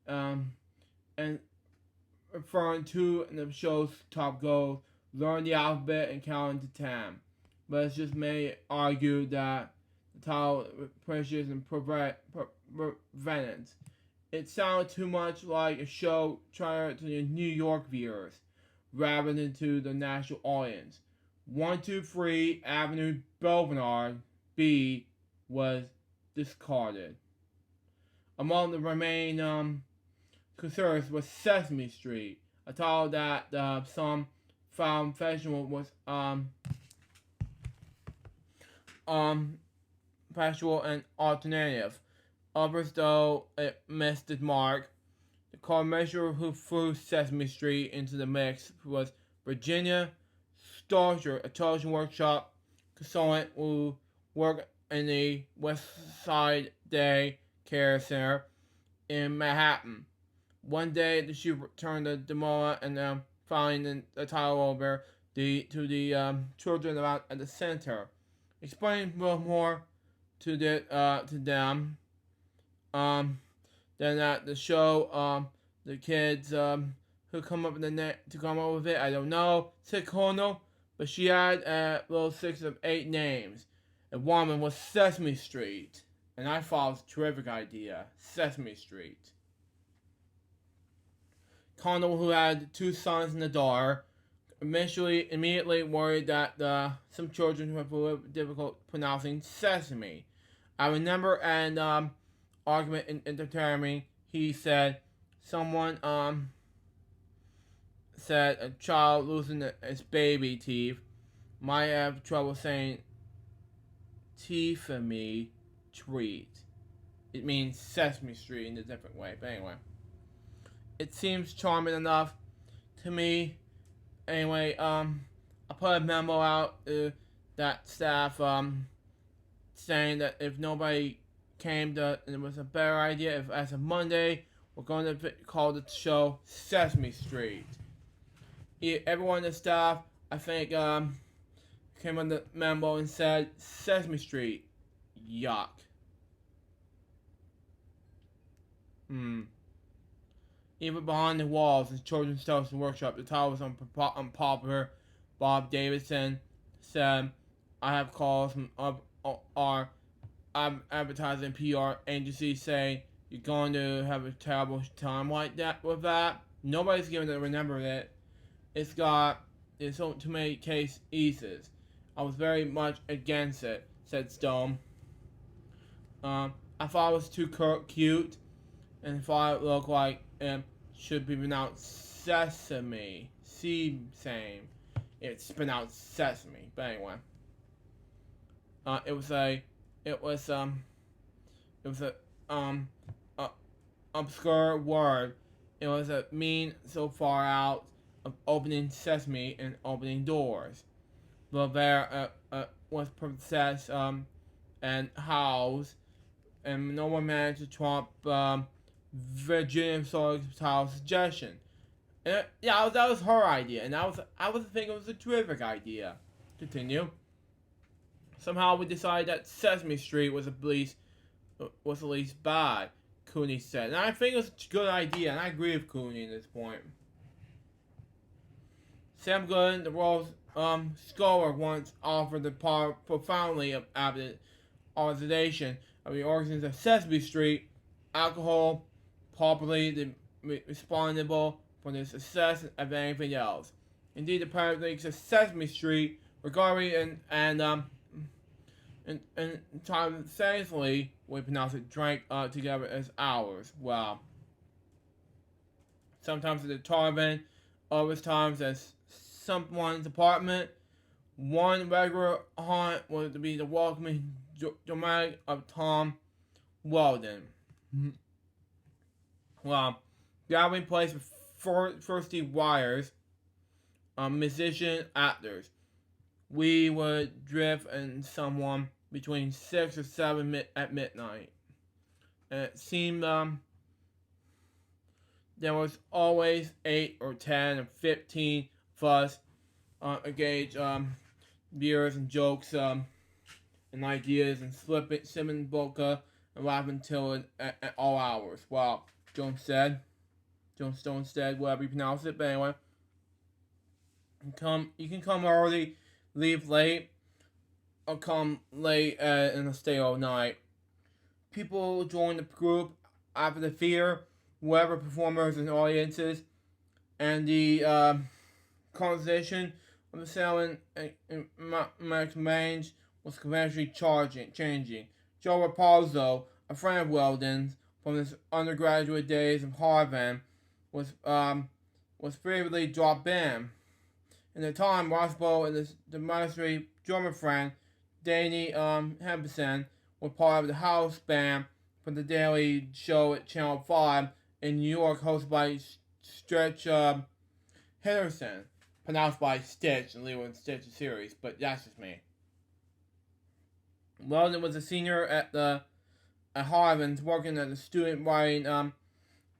A: and referring to the show's top goals, learn the alphabet and count to 10. But it's just may argue that the title pressures and prevents. It sounded too much like a show trying to the New York viewers rather than to the national audience. 123 Avenue Boulevard B was discarded. Among the remaining concerns was Sesame Street, a title that some found fashionable was fashionable and alternative. Others, though it missed the mark. The car measure who threw Sesame Street into the mix was Virginia Starcher, a television workshop consultant who worked in the West Side Day Care Center in Manhattan. One day, she returned to Demola and finding the title over to the children around at the center. Explaining a little more to them. Then at the show, the kids who come up to come up with it, I don't know, said Colonel, but she had a little 6 of 8 names. And one of them was Sesame Street, and I thought it was a terrific idea, Sesame Street. Colonel, who had 2 sons and a daughter, immediately worried that some children have a difficult pronouncing sesame. I remember an argument in determining. He said someone said a child losing its baby teeth might have trouble saying tea for me treat. It means Sesame Street in a different way, but anyway. It seems charming enough to me. Anyway, I put a memo out that staff saying that if nobody came to, and it was a better idea if as of Monday we're going to call the show Sesame Street. Everyone in the staff, I think, came on the memo and said Sesame Street. Yuck. Even behind the walls in Children's Television Workshop, the title was unpopular. Bob Davidson said, I have calls from our advertising PR agency saying you're going to have a terrible time like that with that. Nobody's going to remember it. It's so too many case eases. I was very much against it, said Stone. I thought it was too cute, and thought it looked like should be pronounced sesame. Same. It's pronounced sesame. But anyway. It was a obscure word. It was a mean so far out of opening sesame and opening doors. Lavere was possessed and housed, and no one managed to trump Virginia Sol's suggestion. And that was her idea, and I was thinking it was a terrific idea. Continue. Somehow we decided that Sesame Street was at least bad, Cooney said. And I think it was a good idea, and I agree with Cooney at this point. Sam Gooden, the world's scholar, once offered the profoundly observation of the origins of Sesame Street. Alcohol, properly responsible for the success of anything else. Indeed, the paradox of Sesame Street, regarding and simultaneously, we pronounce it, drank together as ours. Wow. Sometimes at the Tarvin, other times as someone's apartment. One regular haunt was to be the welcoming dramatic of Tom Weldon. Well, gathering place with thirsty wires, musician actors. We would drift in someone between 6 or 7 at midnight. And it seemed there was always 8 or 10 or 15 of us engaged beers and jokes and ideas and sipping vodka and laughing till at all hours. Wow, Joan Stone said, whatever you pronounce it, but anyway. You can come early, leave late, or come late and stay all night. People join the group after the theater, whoever performers and audiences, and the conversation of the selling and Max Mange was conventionally changing. Joe Rapalzo, a friend of Weldon's from his undergraduate days of Harvard, was frequently dropped in. In the time, Rosbo and the monastery drummer friend, Danny Hempson, were part of the house band for the daily show at Channel 5 in New York, hosted by Stretch Henderson. pronounced by Stitch in Lilo and Stitch series, but that's just me. Weldon was a senior at Harvard, working as a student writing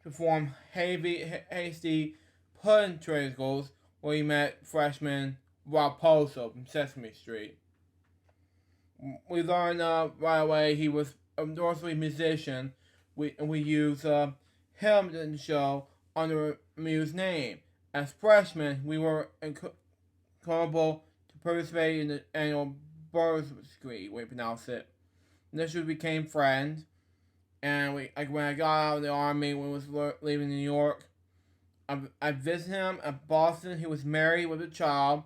A: performed hasty punch where he met freshman Rob Poso from Sesame Street. We learned right away he was a Northway musician. We used him in the show under Mew's name. As freshmen, we were incapable to participate in the annual bursary, we pronounce it. Initially, we became friends, and when I got out of the army, when I was leaving New York, I visited him at Boston. He was married with a child,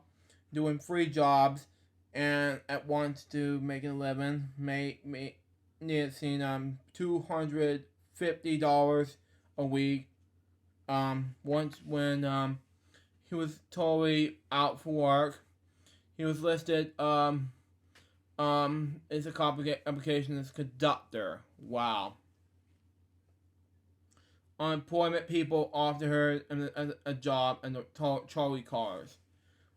A: doing 3 jobs, and at once to making a living. Needed seen $250 a week. Once when he was totally out for work, he was listed as a application as conductor. Wow. Unemployment people offered her a job in the trolley cars.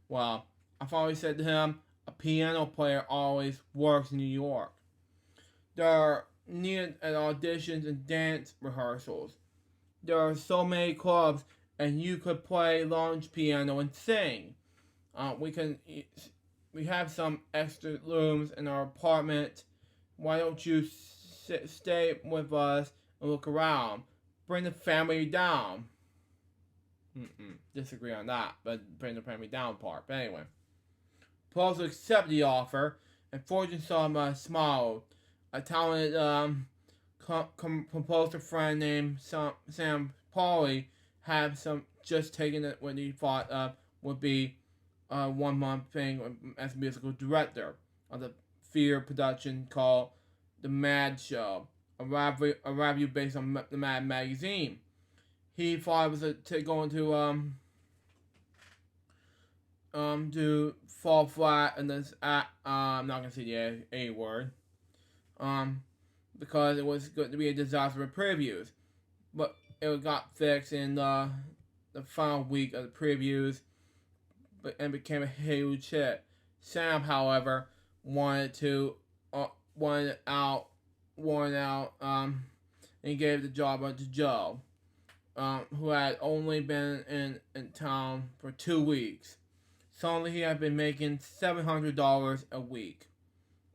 A: Wow. I finally said to him, a piano player always works in New York. There are needed at auditions and dance rehearsals. There are so many clubs, and you could play lounge piano and sing. We have some extra rooms in our apartment. Why don't you stay with us and look around? Bring the family down. Disagree on that, but bring the family down part. But anyway, Paul accepted the offer, and fortune saw him smile. A talented composer friend named Sam Pauly had just taken it when he thought would be a 1-month thing as musical director of the theater production called The Mad Show, a revue based on the Mad magazine. He thought it was going to fall flat in this. I'm not gonna say the A word. Because it was going to be a disaster with previews, but it got fixed in the final week of the previews, and became a huge hit. Sam, however, wanted out, and gave the job to Joe, who had only been in town for 2 weeks. Suddenly, he had been making $700 a week.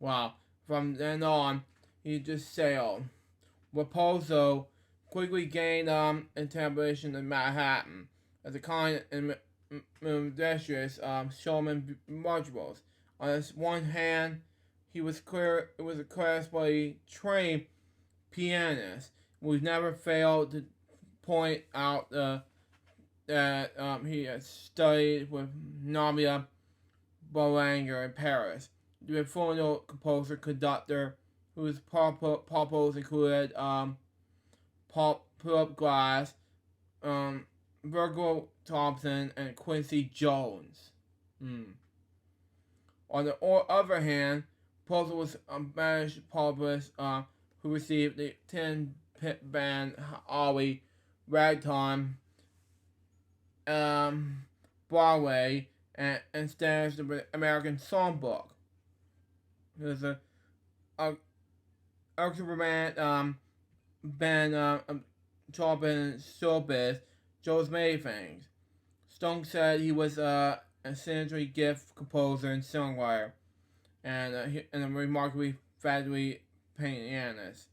A: Wow. From then on, he just sailed. Raposo quickly gained establishment in Manhattan as a kind and industrious showman marginals. On this one hand, it was a classically trained pianist who never failed to point out that he had studied with Navia Boulanger in Paris. The influential composer conductor whose pupils included Philip Glass, Virgil Thompson, and Quincy Jones. On the other hand, Poser was a Spanish publicist who received the 10-pit band Ollie Ragtime, Broadway, and stands the American Songbook. There's a band Chopin Showbiz, Joe's Many Things. Stone said he was an eccentric gift composer and songwriter, and a remarkably fatally pianist.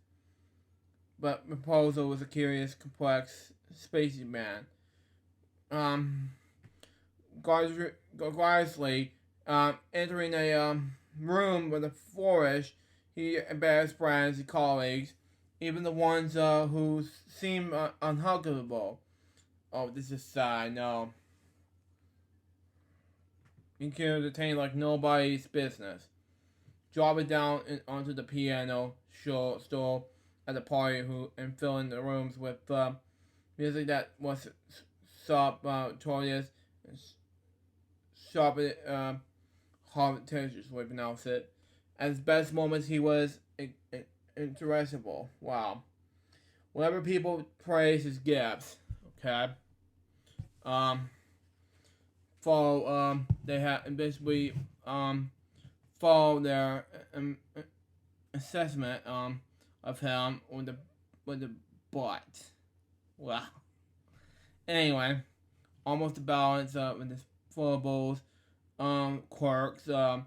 A: But Raposo was a curious, complex, spacey man. Wisely, entering a room with a flourish, he embarrassed friends and colleagues, even the ones who seemed unhuggable. Oh, this is sad, no. He can entertain like nobody's business. Dropping down onto the piano stool at the party and filling the rooms with music that was subtorious and sharp harmonious, we pronounce it. At his best moments, he was interestable. Wow. Whenever people praise his gifts, okay. follow they had basically follow their assessment of him with the butt. Wow. Anyway, almost a balance with his foibles, quirks, and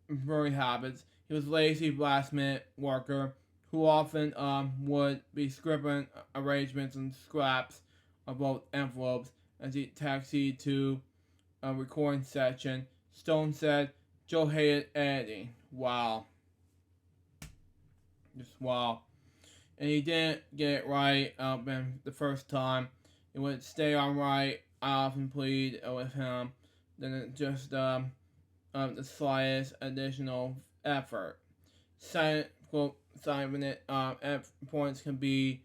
A: very habits. He was lazy last minute worker who often would be scribbling arrangements and scraps of both envelopes as he taxied to a recording session. Stone said Joe hated editing. Wow. Just wow. And he didn't get it right the first time. It would stay on right. I often plead with him. Then it just the slightest additional effort. Silent points can be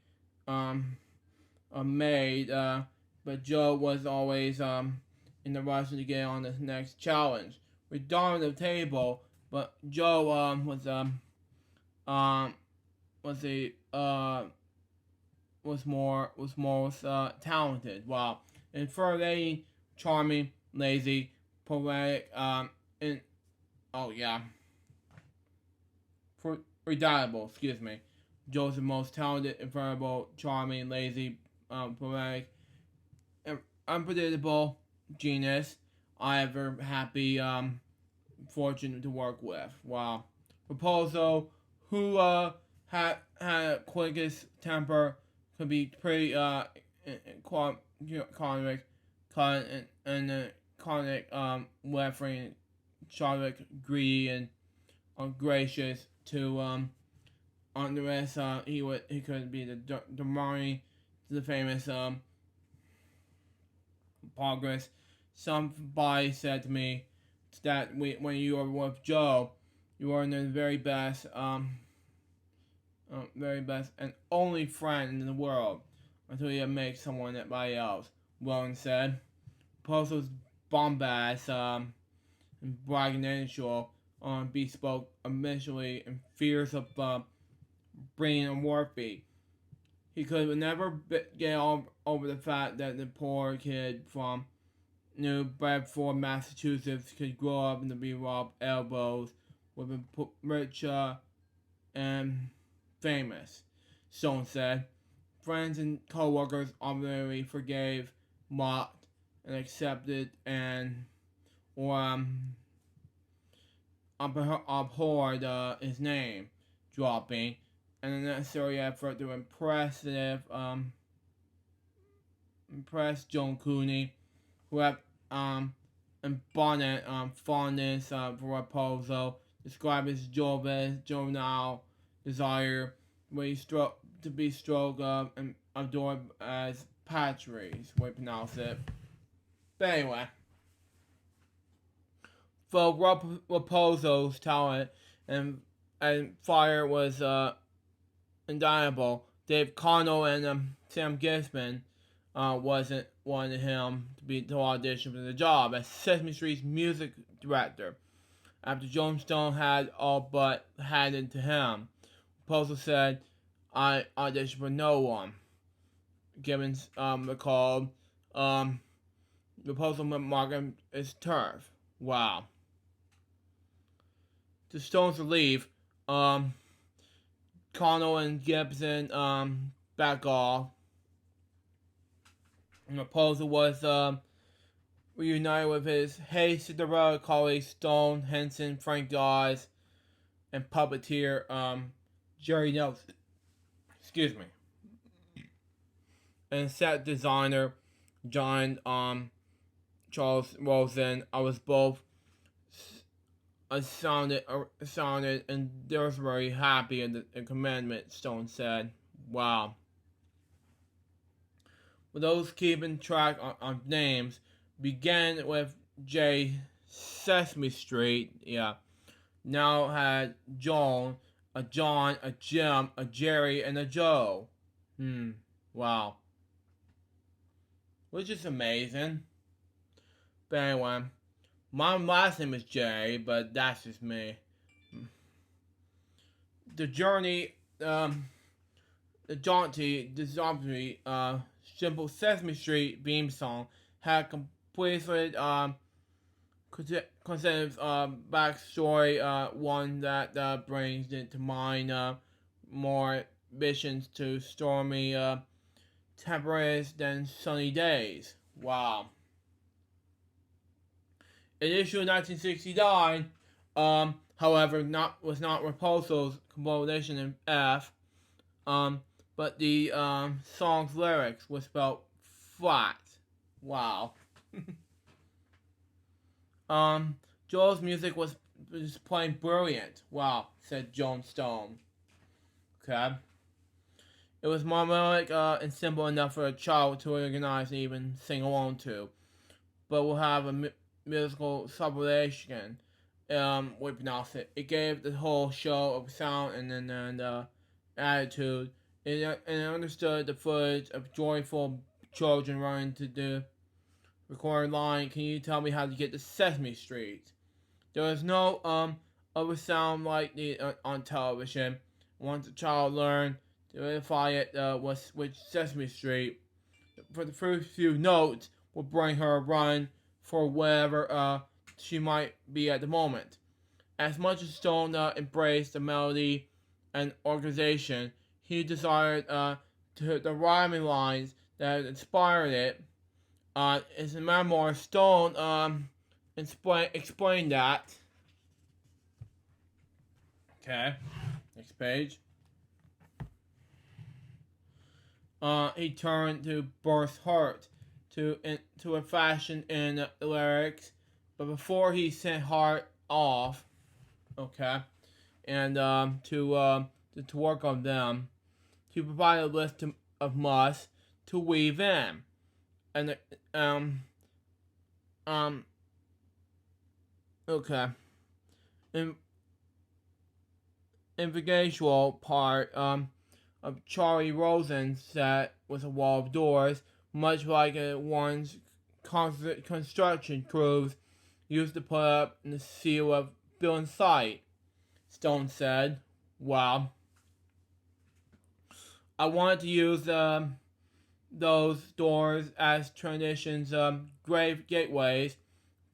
A: made, but Joe was always in the rush to get on the next challenge. We dominated the table, but Joe was most talented. Wow, and further charming, lazy, poetic, and oh yeah, redoubtable. Excuse me. Joe's the most talented, incredible, charming, lazy, poetic, and unpredictable genius I ever happy fortune to work with. Wow. Proposal, who had quickest temper, could be pretty iconic, and referring Charlotte greedy and ungracious to on the rest. He could be the Marnie, the famous progress. Somebody said to me that when you are with Joe, you are the very best and only friend in the world until you make someone anybody else. Rowan said. Postle's bombast and braggadocio on bespoke initially and fears of bringing a warfare. He could never get over the fact that the poor kid from New Bedford, Massachusetts could grow up and be rubbed elbows with a rich and famous. Stone said. Friends and co-workers obviously forgave, mocked, and accepted and or abhorred his name dropping and the necessary effort to impress Joan Cooney, who had abundant fondness for Raposo, described his juvenile desire where he to be stroked and adored as Patrice, we pronounce it. But anyway, for Raposo's talent and fire was undeniable, Dave Connell and Sam Gisman wasn't wanting him to audition for the job as Sesame Street's music director. After Jonestown had all but handed to him, Raposo said, "I auditioned for no one." Gibbons recalled, Raposo market is turf. Wow. The Stones to leave, Connell and Gibson back off. And Raposo was reunited with his Hey Cinderella colleagues Stone, Henson, Frank Dawes, and puppeteer Jerry Nelson. Excuse me. And set designer John Charles Rosen. I was both sounded and they was very happy in the commandment, Stone said. Wow. For those keeping track on names, began with J. Sesame Street, yeah. Now had Joan, a John, a Jim, a Jerry, and a Joe. Wow. Which is amazing. But anyway, my last name is Jay, but that's just me. The journey, the jaunty, simple Sesame Street theme song had pleased with consecutive backstory, one that brings into mind more visions to stormy temperatures than sunny days. Wow. In issue 1969, however, was not Repulso's composition in F, but the song's lyrics was spelled flat. Wow. Joel's music was plain brilliant. Wow, said Joan Stone. Okay. It was melodic and simple enough for a child to recognize and even sing along to, but will have a musical sublation with it. It gave the whole show of sound and attitude. And understood the footage of joyful children running to the recording line. Can you tell me how to get to Sesame Street? There is no other sound like the on television. Once a child learned to identify it was with Sesame Street, for the first few notes will bring her a run for wherever she might be at the moment. As much as Stone embraced the melody and organization, he desired to the rhyming lines that inspired it. In his memoir, Stone explained that. Okay, next page. He turned to Bert's Heart to a fashion in the lyrics, but before he sent Hart off, okay, and to work on them, he provided a list of musts to weave in, and okay, in the visual part of Charlie Rosen's set with a wall of doors, much like one's construction crews used to put up in the seal of building site. Stone said, "Well, I wanted to use those doors as transitions, grave gateways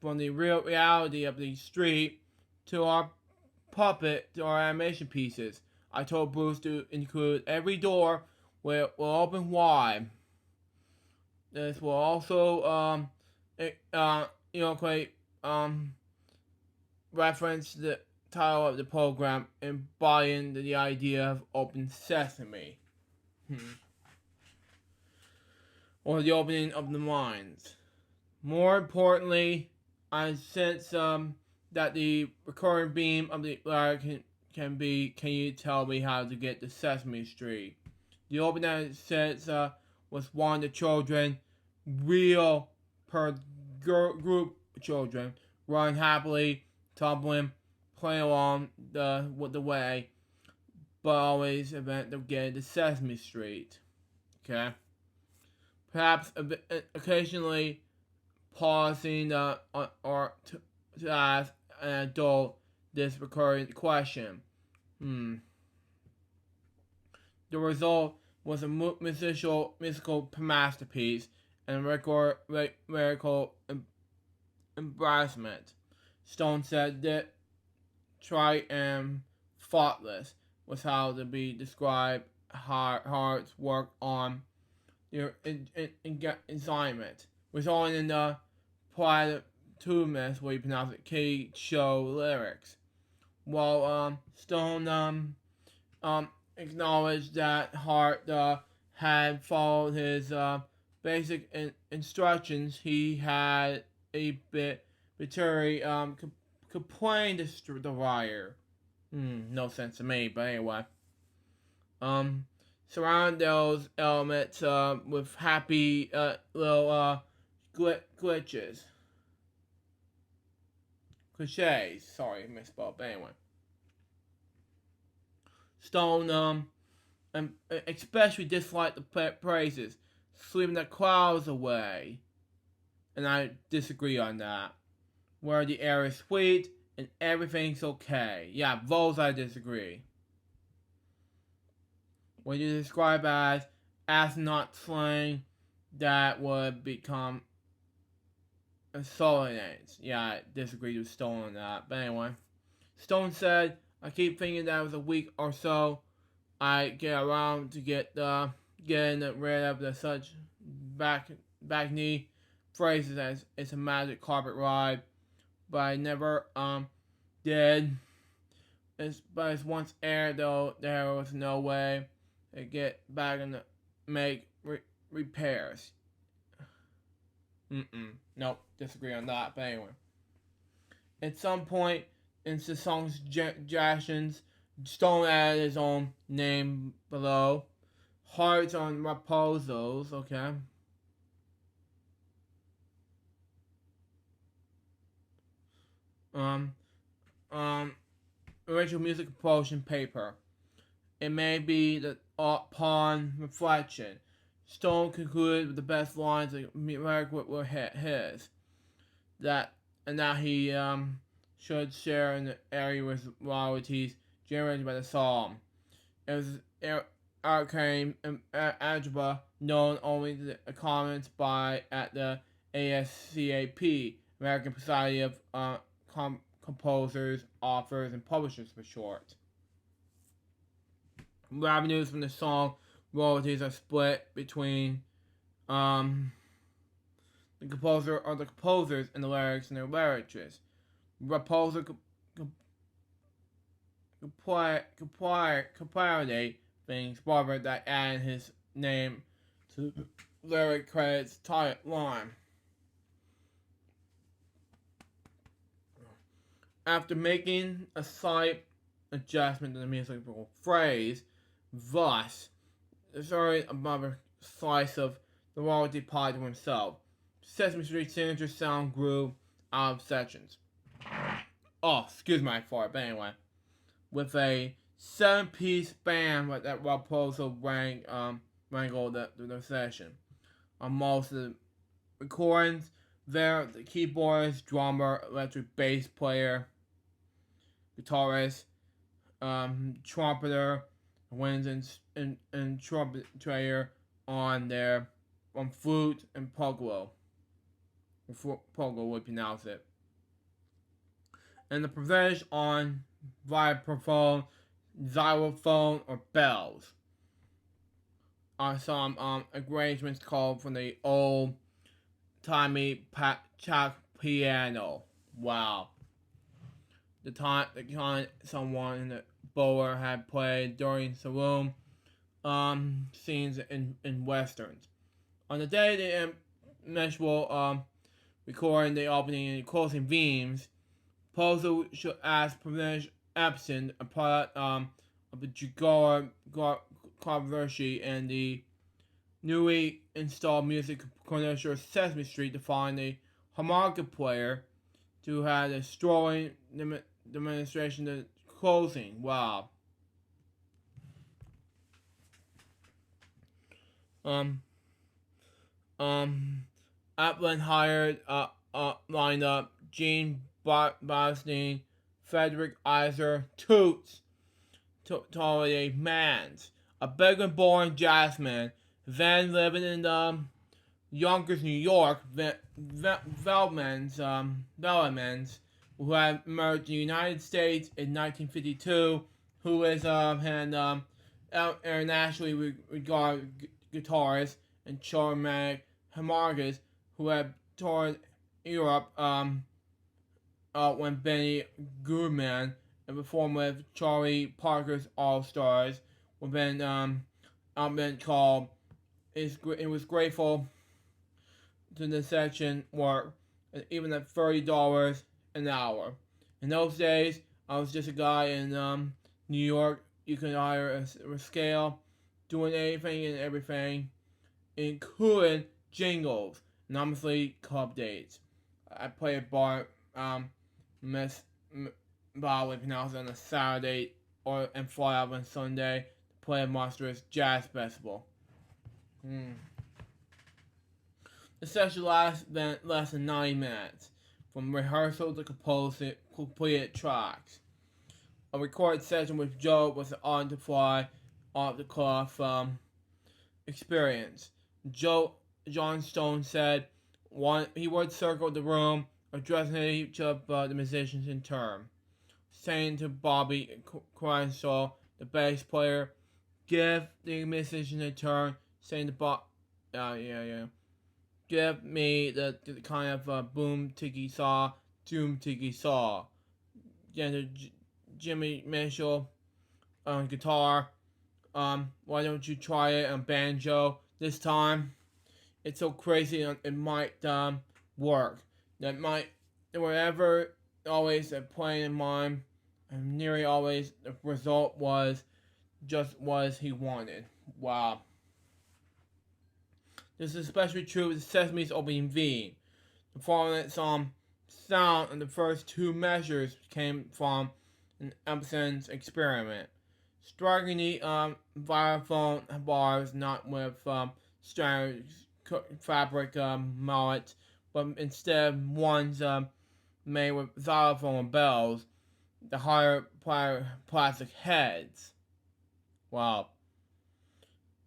A: from the real reality of the street to our animation pieces. I told Bruce to include every door where it will open wide. This will also reference the title of the program, embodying the idea of open sesame, or the opening of the minds. More importantly, I sense that the recurring beam of the lyric can be, can you tell me how to get to Sesame Street? The opening sense was one of the children, real per group children, run happily, tumbling, playing along the way, but always event of getting to Sesame Street. Okay? Perhaps occasionally pausing or to ask an adult this recurring question. The result was a musical masterpiece and a miracle embarrassment. Stone said that trite and thoughtless was how to be described Hart's work on your assignment, resulting in the platitudinous, we pronounce it, K-show lyrics. While Stone acknowledged that Hart had followed his basic instructions, he had a bit complained to the writer. No sense to me, but anyway. Surround those elements with happy little glitches. Cliches. Sorry, misspelled, but anyway. Stone especially disliked the praises, sweeping the clouds away. And I disagree on that. Where the air is sweet and everything's okay. Yeah, those I disagree. What you describe as astronaut slang, that would become Solinates. Yeah, I disagree with Stone on that. But anyway, Stone said, I keep thinking that it was a week or so I get around to getting rid of the such back knee phrases as it's a magic carpet ride, but I never did. But it's once aired though, there was no way to get back and make repairs. Nope, disagree on that. But anyway, at some point in the song's Jason's, Stone added his own name below. Hearts on Raposos, okay. Um, Original music composition paper. It may be that upon reflection, Stone concluded with the best lines of lyric were his. That he should share in the area with royalties generated by the song. It was arcane algebra known only to the comments by at the ASCAP, American Society of Composers, Authors, and Publishers for short. Revenues from the song royalties are split between the composers and the lyrics and their lyricists. Composer compiled things, Barber that added his name to the lyric credits line. After making a slight adjustment to the musical phrase, thus, sorry above a slice of the royalty pie to himself, Sesame Street's signature sound grew out of sections. Oh, excuse my fart, but anyway. With a 7-piece band that Raposo wrangled the session. On most of the recordings, there the keyboardist, drummer, electric bass player, guitarist, trumpeter, winds and trumpet player on flute and pogo. Pogo would pronounce it. And the percentage on vibraphone, xylophone, or bells. Some arrangements called from the old-timey Czech piano. Wow. The kind someone in the bowler had played during saloon scenes in westerns. On the day the initial recording the opening and closing themes, Pozo should ask permission absent a product of the Jaguar controversy and the newly installed music connoisseur Sesame Street to find a harmonica player to have a strolling demonstration of closing. Wow. Appleton hired lined up Gene Bosney, Frederick Iser, Toots, Tory Mans, a Belgian-born jazzman, then living in Yonkers, New York. Vellemans, who had emerged in the United States in 1952, who is an internationally regarded guitarist and charming harmonicist who had toured Europe when Benny Goodman and performed with Charlie Parker's All Stars within outfit called It Was Grateful to the section work, even at $30 an hour. In those days, I was just a guy in New York. You could hire a scale, doing anything and everything, including jingles, and obviously club dates. I play at bar, Miss Bob pronounced on a Saturday and fly out on Sunday to play a monstrous jazz festival. The session lasted less than 90 minutes, from rehearsal to completed tracks. A recorded session with Joe was an on-the-fly, off-the-cuff experience. John Stone said, He would circle the room, addressing each of the musicians in turn, saying to Bobby Crenshaw, the bass player, give the musician a turn, saying to Bob, give me the kind of boom tiki saw, doom tiki saw. Then to Jimmy Mitchell on guitar, why don't you try it on banjo this time? It's so crazy, it might work. That might, whatever always playing in mind, and nearly always the result was just what he wanted. Wow. This is especially true with Sesame's opening V. The following sound in the first two measures came from an Emerson's experiment. Strikingly, vibraphone bars not with standard fabric mallet, but instead ones made with xylophone bells, the higher plastic heads. Wow.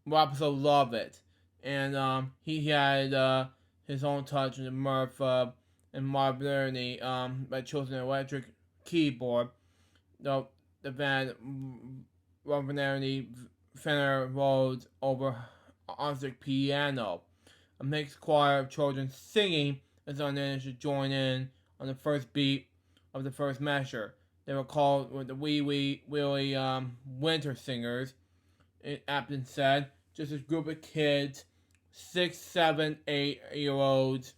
A: Robinson loved it. And he had his own touch in the mirth and modernity by choosing an electric keyboard. The band Robinson Fenner Rhodes over acoustic piano. A mixed choir of children singing as unable to join in on the first beat of the first measure. They were called the Wee Willie Winter Singers. Apton said, just a group of kids, 6, 7, 8-year-olds,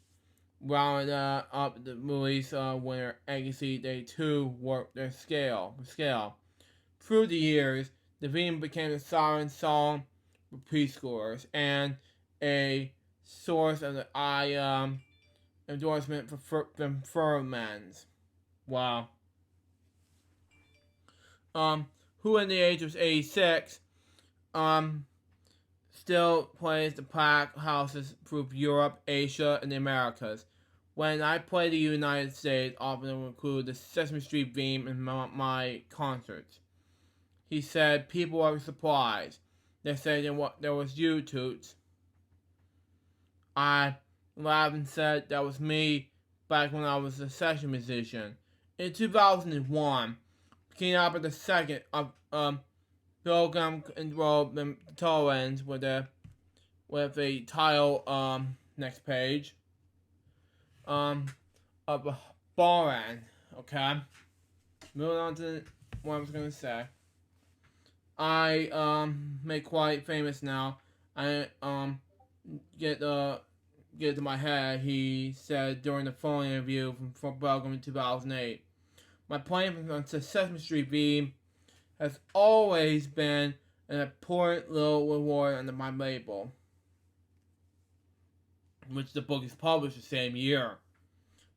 A: rounded up the movie's winner agency. They too worked their scale. Through the years, the theme became a siren song for preschoolers and a source of the endorsement for Furmans. Wow. Who in the age of 86 still plays the packed houses through Europe, Asia, and the Americas. When I play the United States, often will include the Sesame Street theme in my concerts. He said people are surprised. They say there was you, Toots. I laughed and said that was me back when I was a session musician. In 2001, came out with the second of Pilgrim and Robe and Torrens with a title next page of Boran. Okay, moving on to what I was gonna say. I made quite famous now. I get to my head. He said during the phone interview from Pilgrim in 2008. My playing on Sesame Street theme has always been an important little reward under my label, which the book is published the same year.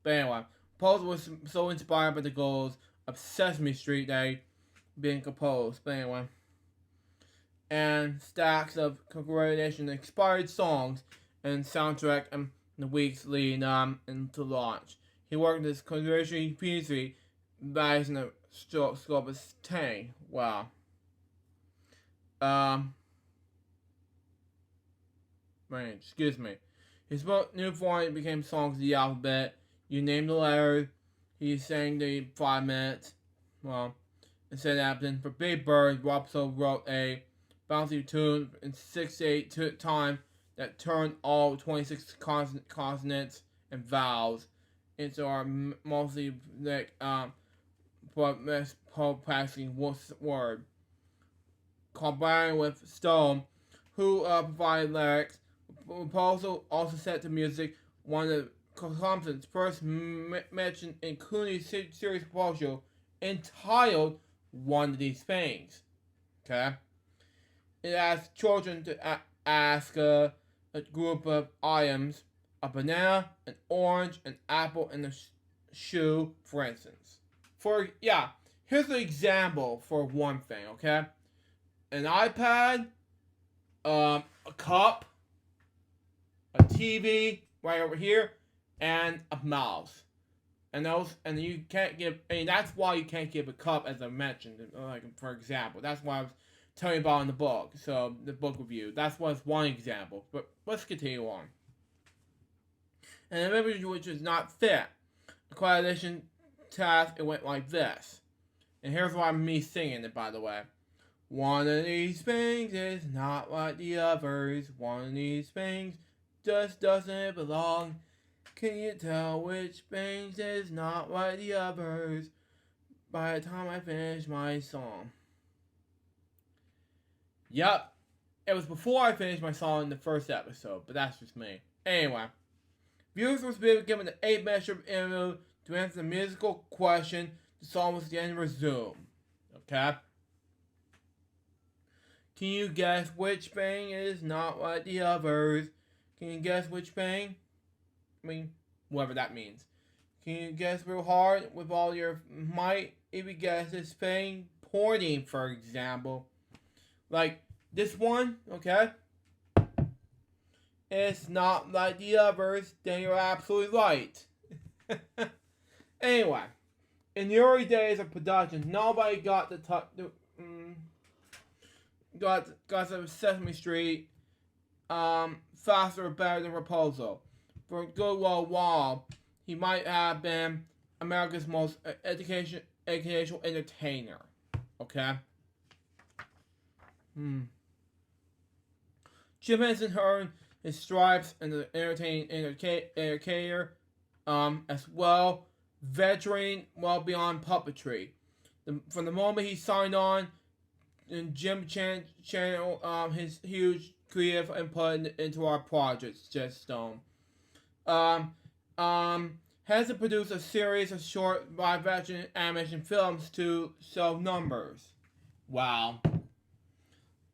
A: But anyway, Paul was so inspired by the goals of Sesame Street Day being composed. But anyway, and stacks of congratulation inspired songs and soundtrack in the weeks leading into launch. He worked as congratulation music back in the scope of 10. Wow. Excuse me. His new form became songs of the alphabet. You name the letters. He sang the 5 minutes. Well, instead of Apton. For Big Bird, Robso wrote a bouncy tune in 6/8 time that turned all 26 consonants and vowels into our mostly practicing word. Combined with Stone, who provided lyrics, proposal also set to music one of Thompson's first mentioned in Cooney's series proposal entitled One of These Things. Okay? It asked children to ask a group of items: a banana, an orange, an apple, and a shoe, for instance. Here's an example for one thing, okay? An iPad, a cup, a TV right over here, and a mouse. And you can't give, that's why you can't give a cup, as I mentioned, like for example. That's why I was telling you about in the book. So the book review. That's one example. But let's continue on. and an image which is not fit. The coalition task, it went like this. And here's why I'm me singing it, by the way. One of these things is not like the others. One of these things just doesn't belong. Can you tell which things is not like the others by the time I finish my song? Yup. It was before I finished my song in the first episode, but that's just me. Anyway, viewers were given an 8-measure interlude to answer the musical question. The song was then resumed. Okay? Can you guess which thing is not like the others? Can you guess which thing? I mean, whatever that means. Can you guess real hard with all your might? If you guess this thing, pointing, for example. Like this one, okay? It's not like the others, then you're absolutely right. Anyway, in the early days of production, nobody got the Sesame Street faster or better than Rapunzel. For a good while, he might have been America's most educational entertainer. Okay? Jim Henson earned his stripes as an entertaining entertainer, as well, veteran well beyond puppetry. From the moment he signed on, and Jim channeled his huge creative input into our projects. Henson produced a series of short live-action animation films to sell numbers. Wow.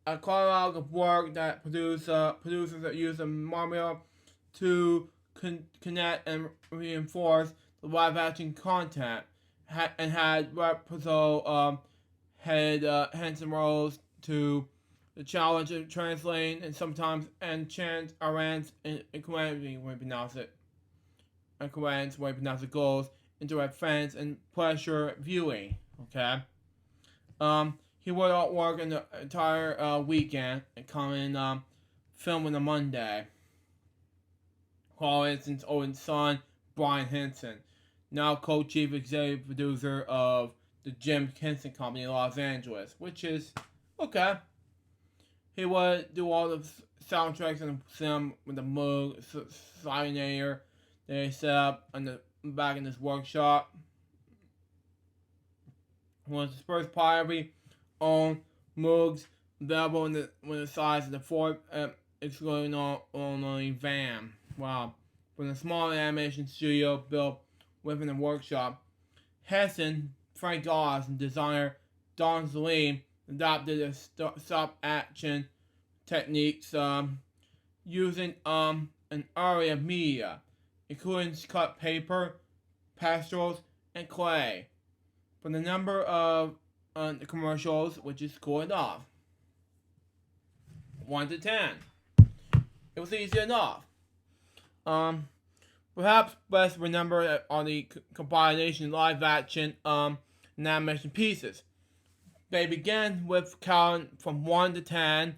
A: A catalog of work that producers that use the Marmio to connect and reinforce the live-action content, and had Rapunzel headed Henson roles to the challenge of translating and sometimes enchant Arant's goals into a fans and pleasure viewing. Okay. He would work in the entire weekend and come in film on a Monday. While Henson's oldest son, Brian Henson, now co-chief executive producer of the Jim Henson Company in Los Angeles, which is okay. He would do all the soundtracks and film with the Moog Cynator that he set up back in his workshop. Was his first privately owned Moogs available with the size of the Ford excluding only van. Wow. From the small animation studio built within the workshop, Henson, Frank Oz, and designer Don Salim adopted the stop-action techniques using an array of media, including cut paper, pastels, and clay. For the number of the commercials, which is cool enough. 1 to 10. It was easy enough. Perhaps best remember are the compilation live action and animation pieces. They began with counting from 1 to 10,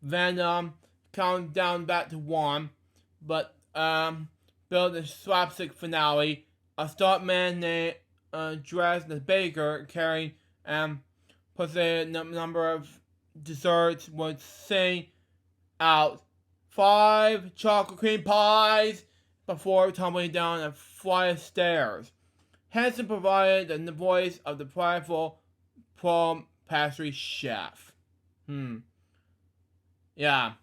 A: then counting down back to 1, but built a slapstick finale. A stuntman named dressed as Baker carrying a number of desserts would sing out 5 chocolate cream pies before tumbling down a flight of stairs. Henson provided the voice of the prideful prom pastry chef. Yeah.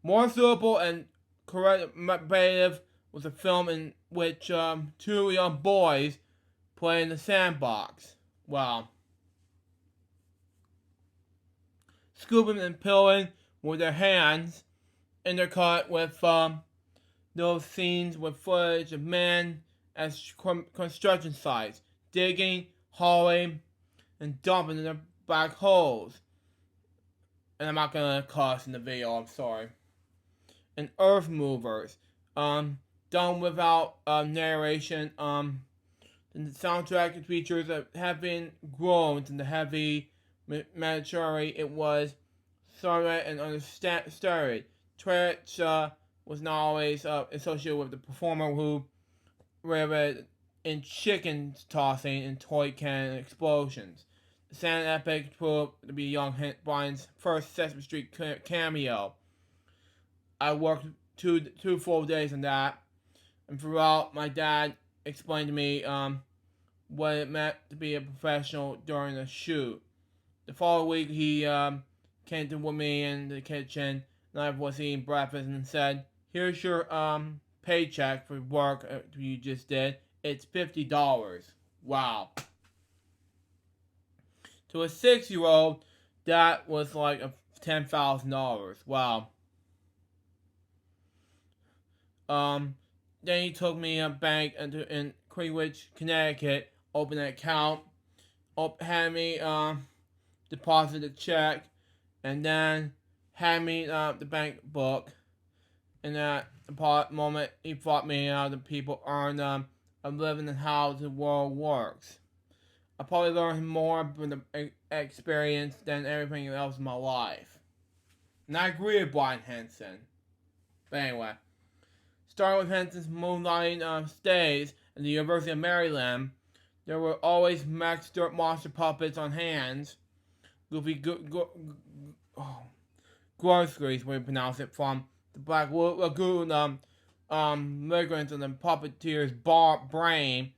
A: More suitable and creative was a film in which 2 young boys play in the sandbox. Wow. Scooping and peeling with their hands, intercut with those scenes with footage of men at construction sites, digging, hauling, and dumping in their black holes. And I'm not gonna cuss in the video, I'm sorry. And earth movers, done without narration. And the soundtrack features having grown to the heavy maturity it was started and understood. Twitch was not always associated with the performer who reveled in chicken tossing and toy cannon explosions. The Santa epic proved to be young Brian's first Sesame Street cameo. I worked two full days on that, and throughout, my dad explained to me what it meant to be a professional during the shoot. The following week, he came to me in the kitchen, and I was eating breakfast, and said, "Here's your paycheck for work you just did. It's $50. Wow." To a 6-year-old, that was like $10,000. Wow. Then he took me a bank in Greenwich, Connecticut, opened an account, had me deposit a check, and then had me the bank book. And at the moment, he taught me how the people earn a living and how the world works. I probably learned more from the experience than everything else in my life. And I agree with Brian Henson. But anyway, starting with Henson's moonlighting stays at the University of Maryland, there were always Max Dirt monster puppets on hands. Goofy groceries, we pronounce it, from the Black Lagoon migrants and the puppeteer's brain.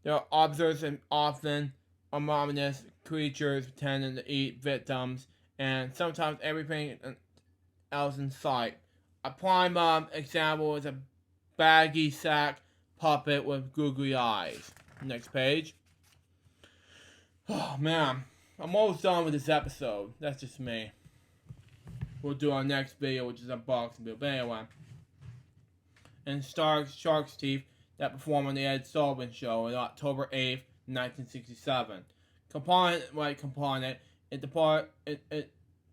A: There are observers and often ominous creatures pretending to eat victims, and sometimes everything else in sight. A prime example is a baggy sack puppet with googly eyes. Next page. Oh man, I'm almost done with this episode. That's just me. We'll do our next video, which is a unboxing video. But anyway. And Shark's Teeth that performed on the Ed Sullivan Show on October 8th, 1967. Component, it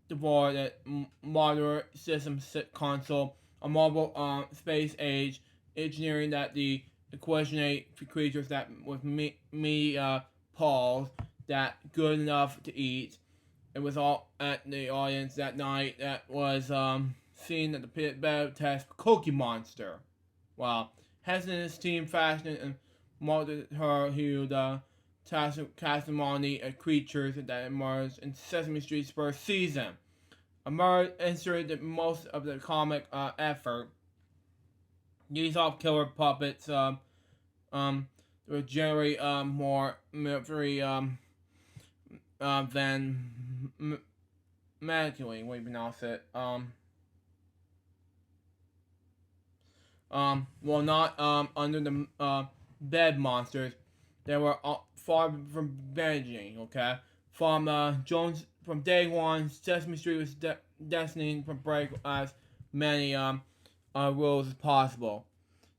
A: departed modern system console, a mobile space age engineering that the equationate creatures that with me paws that good enough to eat. It was all at the audience that night that was seen at the pit battle test Cookie Monster. Wow. Henson and his team fashioned and molded her hued testimony of creatures that emerged in Sesame Street's first season. Inserted most of the comic effort. These off-killer puppets were generally more military than medically, we pronounce it. Well, not under the bed monsters. They were far from vanishing. Okay, from day one, Sesame Street was destined to break as many rules as possible.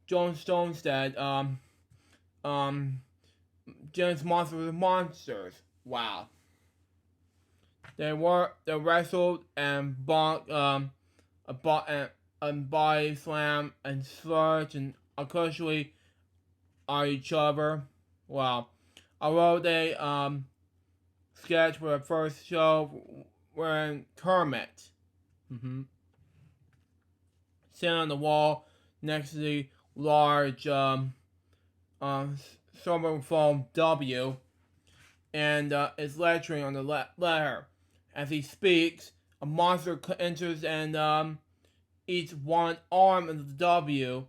A: Jones Stone said, Jim's monsters were monsters. Wow. They wrestled and bonked, and body slam and slurch and occasionally on each other. Wow. I wrote a sketch for the first show wearing Kermit. Sitting on the wall next to the large silver foam W, and is lecturing on the letter. As he speaks, a monster enters and eats one arm of the W,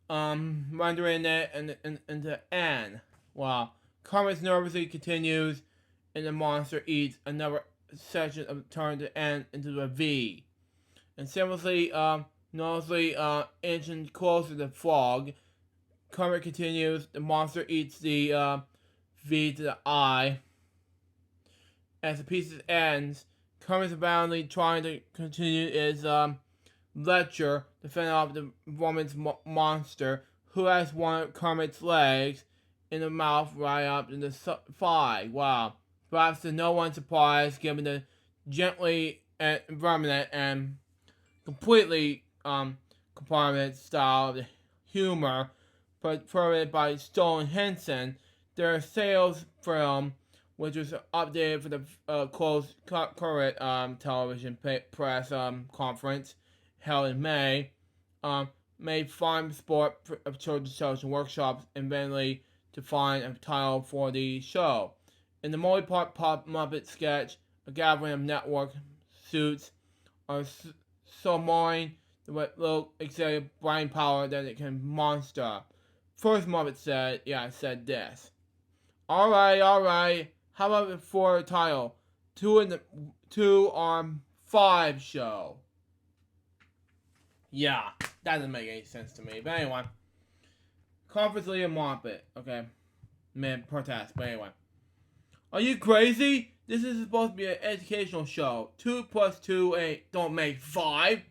A: rendering it into N. Wow. Kermit nervously continues, and the monster eats another section of turn to N into a V. And similarly, noticeably inching closer to the frog, Kermit continues, the monster eats the V to the I. As the piece ends, Kermit's apparently trying to continue his lecture to fend off the woman's monster, who has one of Kermit's legs in the mouth right up in the thigh. Wow. Perhaps to no one's surprise, given the gently verminant and completely compartment style of the humor performed by Stone Henson, their sales film, which was updated for the closed current television press conference, held in May, made fun sport of children's television workshops and eventually to find a title for the show. In the multi-part Pop Muppet sketch, a gathering of network suits are so mine with little executive brain power that it can monster. First Muppet said, said this. Alright, how about the for title? 2 on 5 show. Yeah, that doesn't make any sense to me. But anyway. Conference leader Muppet. Okay. Man, protest. But anyway. Are you crazy? This is supposed to be an educational show. 2 plus 2 don't make 5.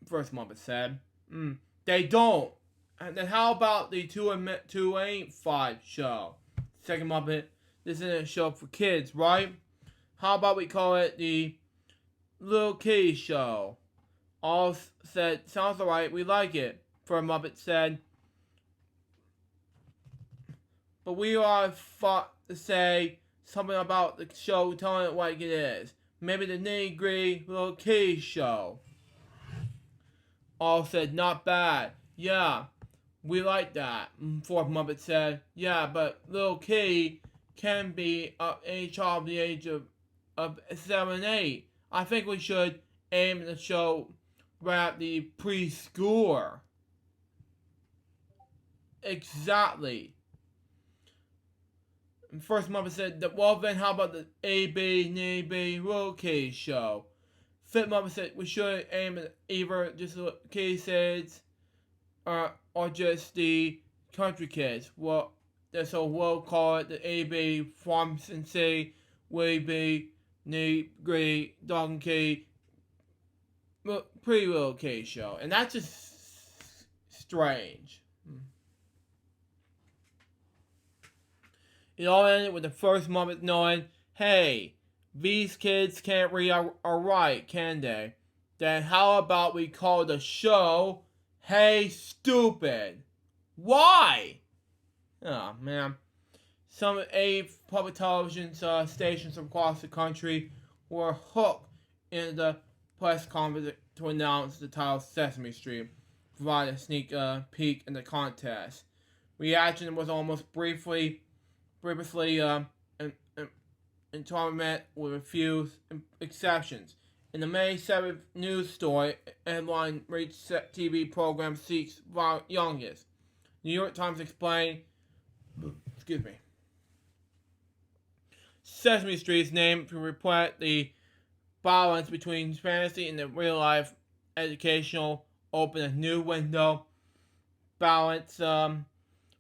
A: First Muppet said. They don't. And then how about the 2 ain't 5 show? Second Muppet. This isn't a show for kids, right? How about we call it the Little Kitty Show? All said, sounds alright, we like it. First Muppet said. But we are thought to say something about the show, telling it like it is. Maybe the nitty-gritty Little Kitty Show. All said, not bad. Yeah, we like that. Fourth Muppet said, yeah, but Little Kitty can be a child of the age of 7 and 8. I think we should aim the show right at the preschooler. Exactly. And First Muppet said, well then how about the A-B, Little Kitty Show? Fifth Muppet said, we should aim at either just the kitty kids or just the country kids. Well, so we'll call it the A-B, Farm and City, Willy Gritty, Dog and Kitty, Pretty Little Kitty Show. And that's just strange. It all ended with the first Muppet knowing, hey, these kids can't read or write, can they? Then how about we call the show, Hey Stupid? Why? Oh, man. Some 8 public television stations across the country were hooked in the press conference to announce the title Sesame Street, provide a sneak peek in the contest. Reaction was almost briefly in torment with a few exceptions. In the May 7th news story, headline reached TV program seeks youngest. New York Times explained, Sesame Street is named to reflect the balance between fantasy and the real life educational, open a new window. Balance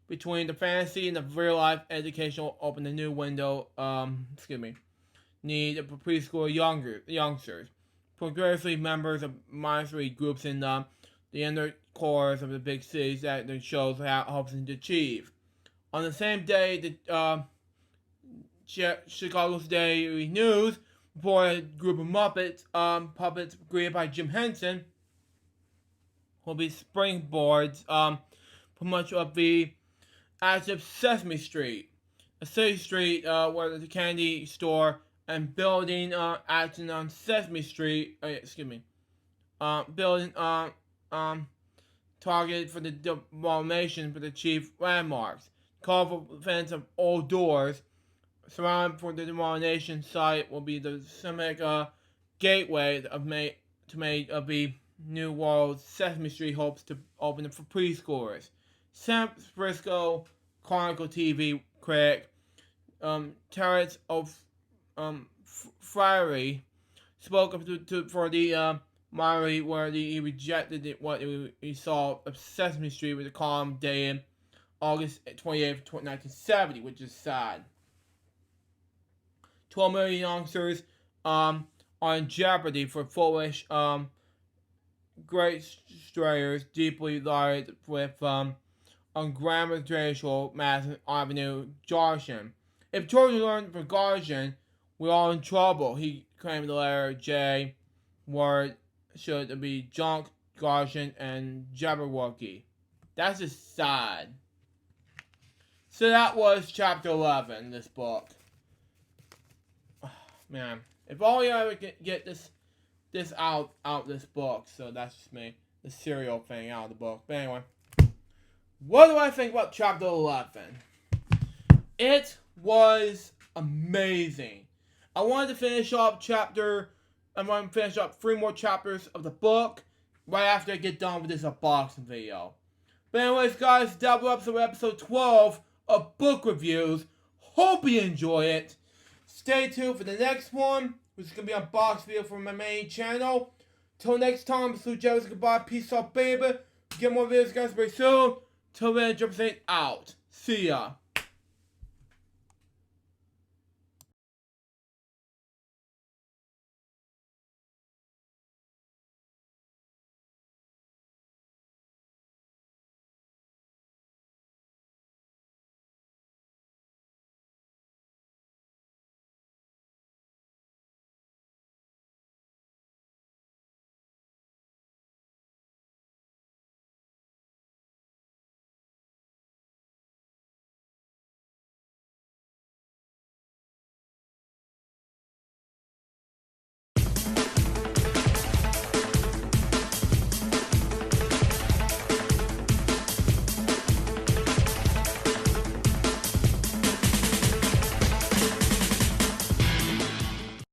A: between the fantasy and the real life educational, open a new window. Need for preschool youngsters. Progressively members of minority groups in the inner cores of the big cities that the shows hopes to achieve. On the same day, the Chicago's Daily News reported a group of Muppets, puppets created by Jim Henson, will be springboards for much of the active Sesame Street. A city street where the candy store and building action on Sesame Street, building targeted for the demolition for the chief landmarks. Call for fence of old doors surrounded for the demolition site will be the Semitic gateway of the New World. Sesame Street hopes to open it for preschoolers. San Francisco Chronicle TV critic Terrence O'Flaherty spoke for the Maury where he rejected what he saw of Sesame Street with a column dated August 28th, 1970, which is sad. 12 million youngsters are in jeopardy for foolish great strayers deeply lied with on grammar racial Madison Avenue, Garshin. If children learn from Garshin, we're all in trouble, he claimed the letter J word should be junk, Garshin, and Jabberwocky. That's just sad. So that was chapter 11 in this book. Man, if all you ever get this this out this book, so that's just me. The serial thing out of the book. But anyway, what do I think about chapter 11? It was amazing. I wanted to finish up 3 more chapters of the book right after I get done with this unboxing video. But anyways, guys, that was episode 12 of Book Reviews. Hope you enjoy it. Stay tuned for the next one, which is going to be an unboxing video from my main channel. Till next time, it's LukeJ62895's. Goodbye. Peace out, baby. Get more videos, guys, very soon. Till then, jump out. See ya.